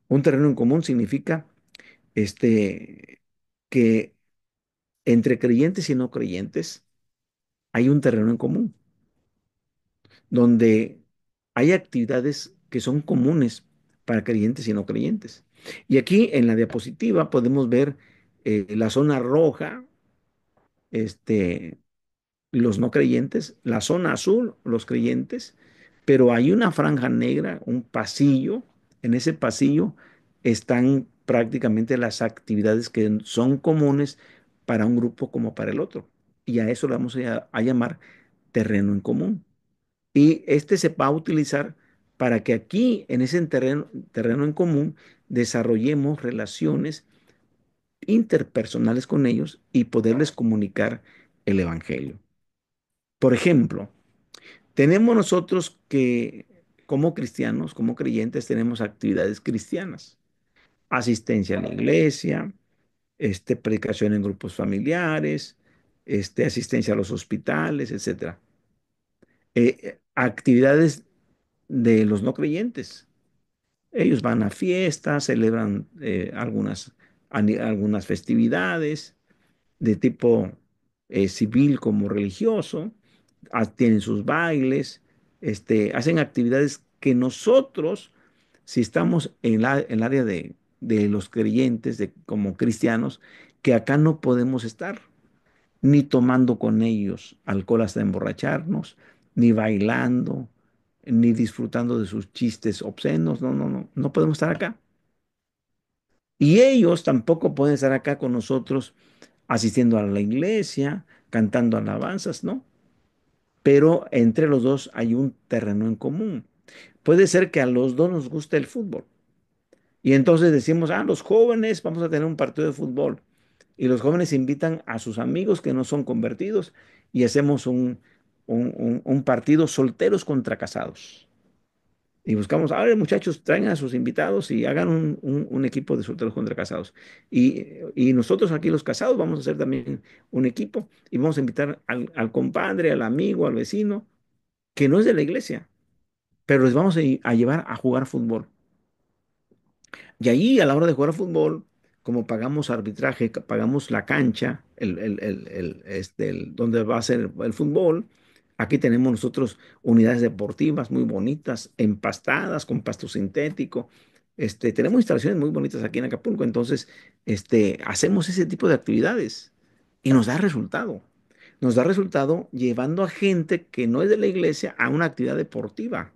Un terreno en común significa que entre creyentes y no creyentes hay un terreno en común, donde hay actividades que son comunes para creyentes y no creyentes. Y aquí en la diapositiva podemos ver la zona roja, este, los no creyentes, la zona azul, los creyentes, pero hay una franja negra, un pasillo. En ese pasillo están prácticamente las actividades que son comunes para un grupo como para el otro. Y a eso le vamos a llamar terreno en común. Y este se va a utilizar para que aquí, en ese terreno en común, desarrollemos relaciones interpersonales con ellos y poderles comunicar el Evangelio. Por ejemplo, tenemos nosotros que, como cristianos, como creyentes, tenemos actividades cristianas, asistencia a la iglesia, predicación en grupos familiares, asistencia a los hospitales, etcétera. Actividades de los no creyentes. Ellos van a fiestas, celebran algunas festividades de tipo civil como religioso, tienen sus bailes, hacen actividades que nosotros, si estamos en el área de los creyentes, como cristianos, que acá no podemos estar, ni tomando con ellos alcohol hasta emborracharnos, ni bailando, ni disfrutando de sus chistes obscenos, no, no, no, no podemos estar acá. Y ellos tampoco pueden estar acá con nosotros asistiendo a la iglesia, cantando alabanzas, ¿no? Pero entre los dos hay un terreno en común. Puede ser que a los dos nos guste el fútbol. Y entonces decimos, los jóvenes, vamos a tener un partido de fútbol. Y los jóvenes invitan a sus amigos que no son convertidos y hacemos un partido solteros contra casados. Y buscamos, a ver, muchachos, traigan a sus invitados y hagan un equipo de solteros contra casados. Y nosotros aquí los casados vamos a hacer también un equipo y vamos a invitar al compadre, al amigo, al vecino, que no es de la iglesia, pero les vamos a llevar a jugar fútbol. Y ahí a la hora de jugar fútbol, como pagamos arbitraje, pagamos la cancha, donde va a ser el fútbol, aquí tenemos nosotros unidades deportivas muy bonitas, empastadas con pasto sintético. Tenemos instalaciones muy bonitas aquí en Acapulco, entonces hacemos ese tipo de actividades y nos da resultado. Nos da resultado llevando a gente que no es de la iglesia a una actividad deportiva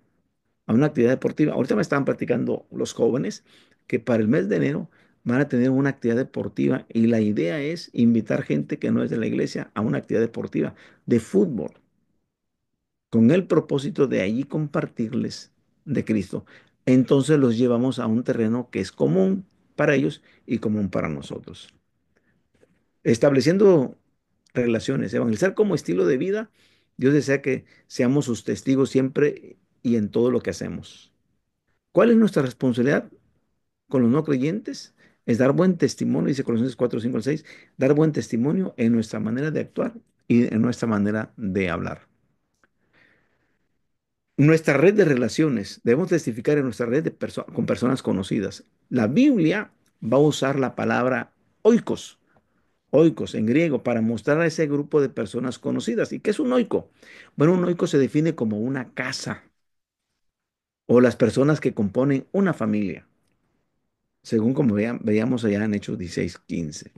a una actividad deportiva. Ahorita me estaban platicando los jóvenes que para el mes de enero van a tener una actividad deportiva y la idea es invitar gente que no es de la iglesia a una actividad deportiva de fútbol, con el propósito de allí compartirles de Cristo. Entonces los llevamos a un terreno que es común para ellos y común para nosotros. Estableciendo relaciones, evangelizar como estilo de vida, Dios desea que seamos sus testigos siempre y en todo lo que hacemos. ¿Cuál es nuestra responsabilidad con los no creyentes? Es dar buen testimonio, dice Colosenses 4, 5 al 6, dar buen testimonio en nuestra manera de actuar y en nuestra manera de hablar. Nuestra red de relaciones, debemos testificar en nuestra red con personas conocidas. La Biblia va a usar la palabra oikos, oikos en griego, para mostrar a ese grupo de personas conocidas. ¿Y qué es un oiko? Bueno, un oiko se define como una casa o las personas que componen una familia, según como veíamos allá en Hechos 16:15.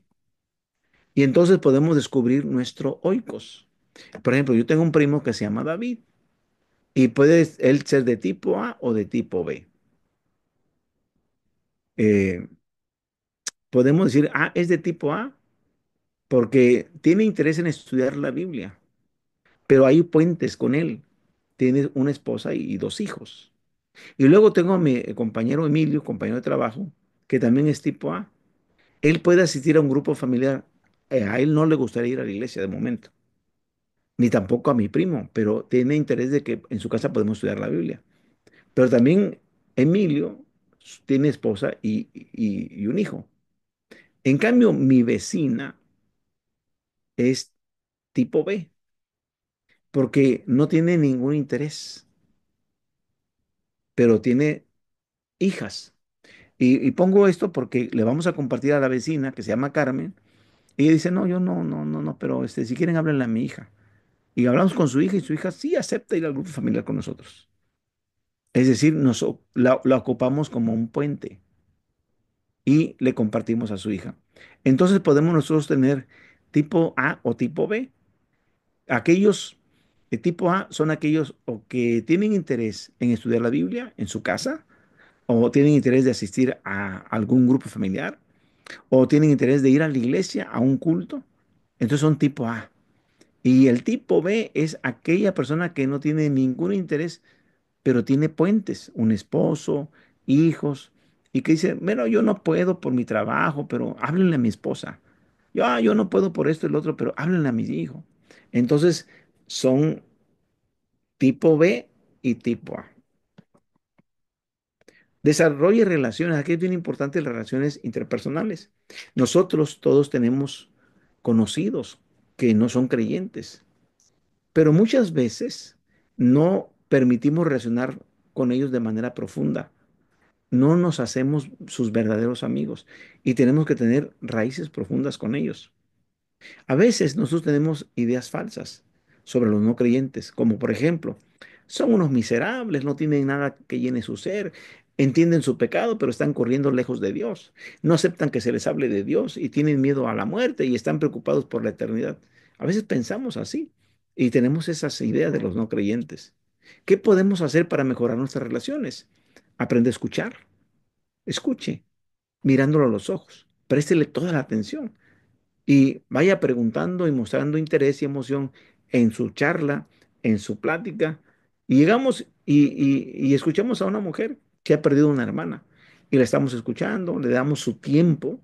Y entonces podemos descubrir nuestro oikos. Por ejemplo, yo tengo un primo que se llama David y puede él ser de tipo A o de tipo B. Eh, Podemos decir, es de tipo A porque tiene interés en estudiar la Biblia, pero hay puentes con él. Tiene una esposa y dos hijos. Y luego tengo a mi compañero Emilio, compañero de trabajo, que también es tipo A. Él puede asistir a un grupo familiar A él no le gustaría ir a la iglesia de momento, ni tampoco a mi primo, pero tiene interés de que en su casa podemos estudiar la Biblia. Pero también Emilio tiene esposa y un hijo. En cambio, mi vecina es tipo B, porque no tiene ningún interés, pero tiene hijas. Y pongo esto porque le vamos a compartir a la vecina que se llama Carmen. Y ella dice, no, yo no, pero si quieren háblenle a mi hija. Y hablamos con su hija y su hija sí acepta ir al grupo familiar con nosotros. Es decir, la ocupamos como un puente y le compartimos a su hija. Entonces podemos nosotros tener tipo A o tipo B. Aquellos de tipo A son aquellos o que tienen interés en estudiar la Biblia en su casa, o tienen interés de asistir a algún grupo familiar, o tienen interés de ir a la iglesia, a un culto. Entonces son tipo A. Y el tipo B es aquella persona que no tiene ningún interés, pero tiene puentes, un esposo, hijos, y que dice, bueno, yo no puedo por mi trabajo, pero háblenle a mi esposa. Yo no puedo por esto y lo otro, pero háblenle a mis hijos. Entonces son tipo B y tipo A. Desarrolle relaciones. Aquí es bien importante las relaciones interpersonales. Nosotros todos tenemos conocidos que no son creyentes, pero muchas veces no permitimos relacionar con ellos de manera profunda. No nos hacemos sus verdaderos amigos y tenemos que tener raíces profundas con ellos. A veces nosotros tenemos ideas falsas sobre los no creyentes, como por ejemplo, son unos miserables, no tienen nada que llene su ser, entienden su pecado, pero están corriendo lejos de Dios, no aceptan que se les hable de Dios y tienen miedo a la muerte y están preocupados por la eternidad. A veces pensamos así y tenemos esas ideas de los no creyentes. ¿Qué podemos hacer para mejorar nuestras relaciones? Aprende a escuchar, escuche, mirándolo a los ojos, préstele toda la atención y vaya preguntando y mostrando interés y emoción en su charla, en su plática. Y llegamos y escuchamos a una mujer que ha perdido una hermana y la estamos escuchando, le damos su tiempo,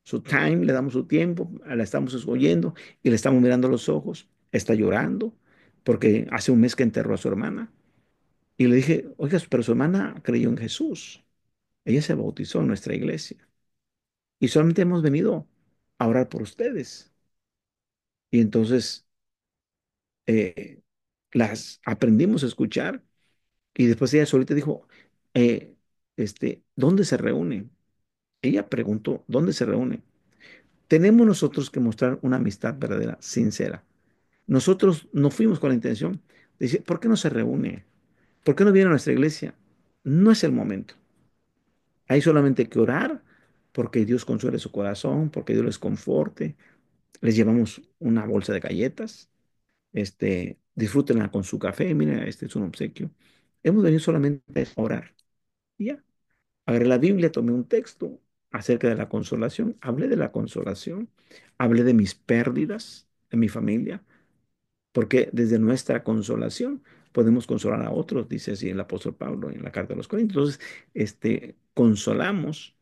su time, le damos su tiempo, la estamos oyendo y le estamos mirando a los ojos. Está llorando porque hace un mes que enterró a su hermana. Y le dije, oiga, pero su hermana creyó en Jesús. Ella se bautizó en nuestra iglesia y solamente hemos venido a orar por ustedes. Y entonces eh, las aprendimos a escuchar y después ella solita dijo, eh, ¿dónde se reúne? Ella preguntó, ¿dónde se reúne? Tenemos nosotros que mostrar una amistad verdadera, sincera. Nosotros no fuimos con la intención de decir, ¿por qué no se reúne? ¿Por qué no viene a nuestra iglesia? No es el momento. Hay solamente que orar porque Dios consuele su corazón, porque Dios les conforte. Les llevamos una bolsa de galletas. Disfrútenla con su café. Mira, este es un obsequio. Hemos venido solamente a orar. Y ya. Agarré la Biblia, tomé un texto acerca de la consolación. Hablé de la consolación. Hablé de mis pérdidas, de mi familia. Porque desde nuestra consolación podemos consolar a otros, dice así el apóstol Pablo en la carta de los Corintios. Entonces, consolamos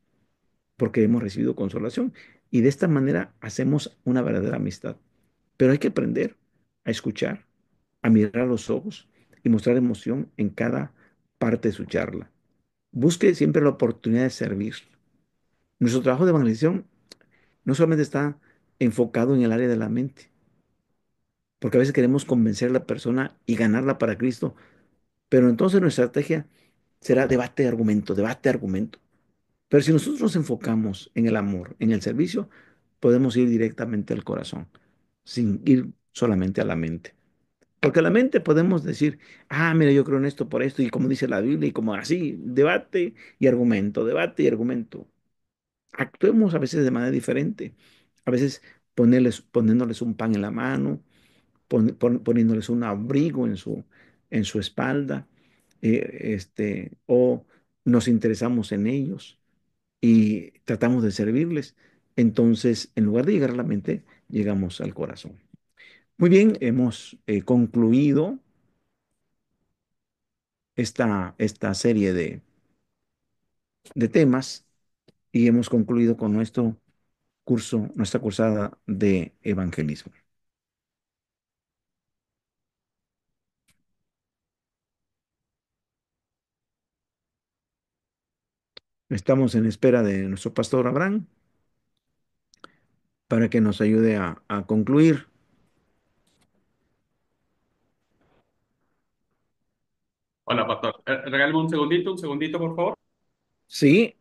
porque hemos recibido consolación. Y de esta manera hacemos una verdadera amistad. Pero hay que aprender a escuchar, a mirar a los ojos y mostrar emoción en cada parte de su charla. Busque siempre la oportunidad de servir. Nuestro trabajo de evangelización no solamente está enfocado en el área de la mente, porque a veces queremos convencer a la persona y ganarla para Cristo, pero entonces nuestra estrategia será debate de argumento, debate de argumento. Pero si nosotros nos enfocamos en el amor, en el servicio, podemos ir directamente al corazón, sin ir solamente a la mente. Porque a la mente podemos decir, mira, yo creo en esto por esto, y como dice la Biblia, y como así, debate y argumento, debate y argumento. Actuemos a veces de manera diferente. A veces poniéndoles un pan en la mano, poniéndoles un abrigo en su espalda, o nos interesamos en ellos y tratamos de servirles. Entonces, en lugar de llegar a la mente, llegamos al corazón. Muy bien, hemos concluido esta serie de temas y hemos concluido con nuestro curso, nuestra cursada de evangelismo. Estamos en espera de nuestro pastor Abraham para que nos ayude a concluir. Hola, pastor. Regálame un segundito, por favor. Sí,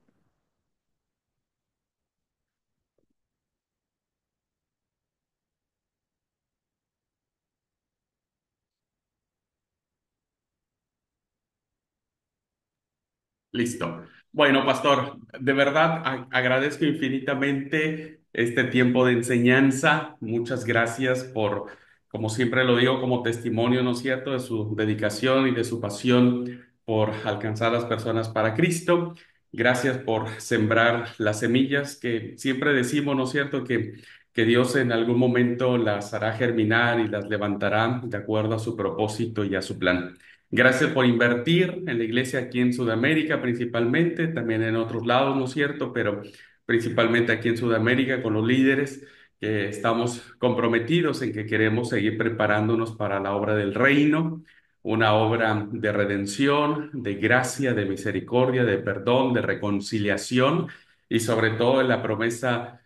Listo. Bueno, pastor, de verdad agradezco infinitamente este tiempo de enseñanza. Muchas gracias por, como siempre lo digo, como testimonio, ¿no es cierto?, de su dedicación y de su pasión por alcanzar a las personas para Cristo. Gracias por sembrar las semillas que siempre decimos, ¿no es cierto?, que Dios en algún momento las hará germinar y las levantará de acuerdo a su propósito y a su plan. Gracias por invertir en la iglesia aquí en Sudamérica, principalmente, también en otros lados, ¿no es cierto? Pero principalmente aquí en Sudamérica con los líderes que estamos comprometidos en que queremos seguir preparándonos para la obra del reino, una obra de redención, de gracia, de misericordia, de perdón, de reconciliación y sobre todo en la promesa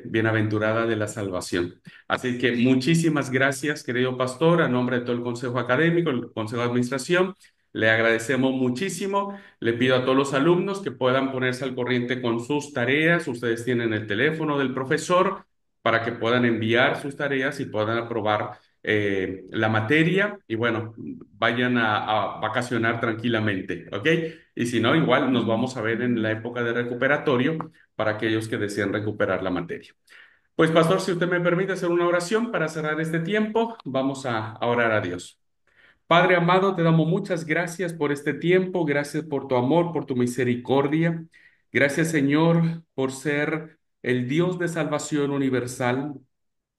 bienaventurada de la salvación. Así que muchísimas gracias, querido pastor, a nombre de todo el Consejo Académico, el Consejo de Administración. Le agradecemos muchísimo. Le pido a todos los alumnos que puedan ponerse al corriente con sus tareas. Ustedes tienen el teléfono del profesor para que puedan enviar sus tareas y puedan aprobar la materia. Y bueno, vayan a vacacionar tranquilamente, ¿ok? Y si no, igual nos vamos a ver en la época de recuperatorio para aquellos que desean recuperar la materia. Pues pastor, si usted me permite hacer una oración para cerrar este tiempo, vamos a orar a Dios. Padre amado, te damos muchas gracias por este tiempo, gracias por tu amor, por tu misericordia. Gracias, Señor, por ser el Dios de salvación universal,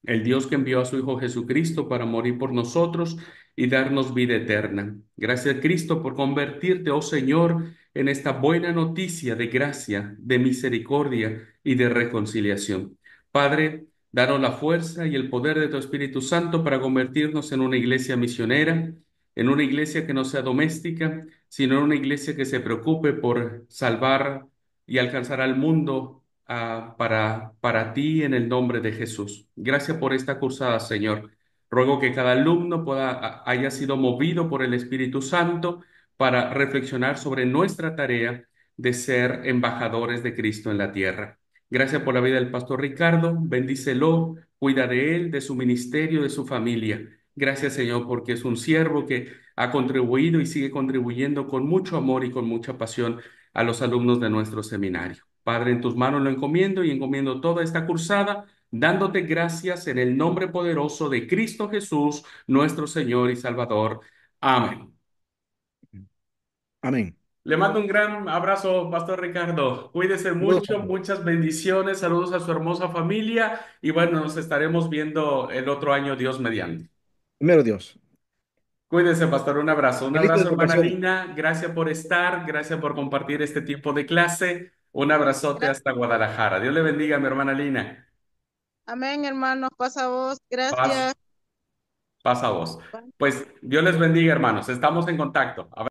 el Dios que envió a su Hijo Jesucristo para morir por nosotros y darnos vida eterna. Gracias, Cristo, por convertirte, oh Señor, en esta buena noticia de gracia, de misericordia y de reconciliación. Padre, danos la fuerza y el poder de tu Espíritu Santo para convertirnos en una iglesia misionera, en una iglesia que no sea doméstica, sino en una iglesia que se preocupe por salvar y alcanzar al mundo para ti en el nombre de Jesús. Gracias por esta cursada, Señor. Ruego que cada alumno haya sido movido por el Espíritu Santo para reflexionar sobre nuestra tarea de ser embajadores de Cristo en la tierra. Gracias por la vida del pastor Ricardo. Bendícelo, cuida de él, de su ministerio, de su familia. Gracias, Señor, porque es un siervo que ha contribuido y sigue contribuyendo con mucho amor y con mucha pasión a los alumnos de nuestro seminario. Padre, en tus manos lo encomiendo y encomiendo toda esta cursada, dándote gracias en el nombre poderoso de Cristo Jesús, nuestro Señor y Salvador. Amén. amén. Le mando un gran abrazo, Pastor Ricardo. Cuídese Saludos, mucho, pastor. muchas bendiciones, saludos a su hermosa familia y bueno, nos estaremos viendo el otro año, Dios mediante. Primero Dios. Cuídese, Pastor, un Felices abrazo, hermana vacaciones. Lina, gracias por estar, gracias por compartir este tiempo de clase, un abrazote Gracias. hasta Guadalajara. Dios le bendiga, mi hermana Lina. Amén, hermano. Pasa vos. Paz, Gracias. paz a vos. Pues Dios les bendiga, hermanos. Estamos en contacto.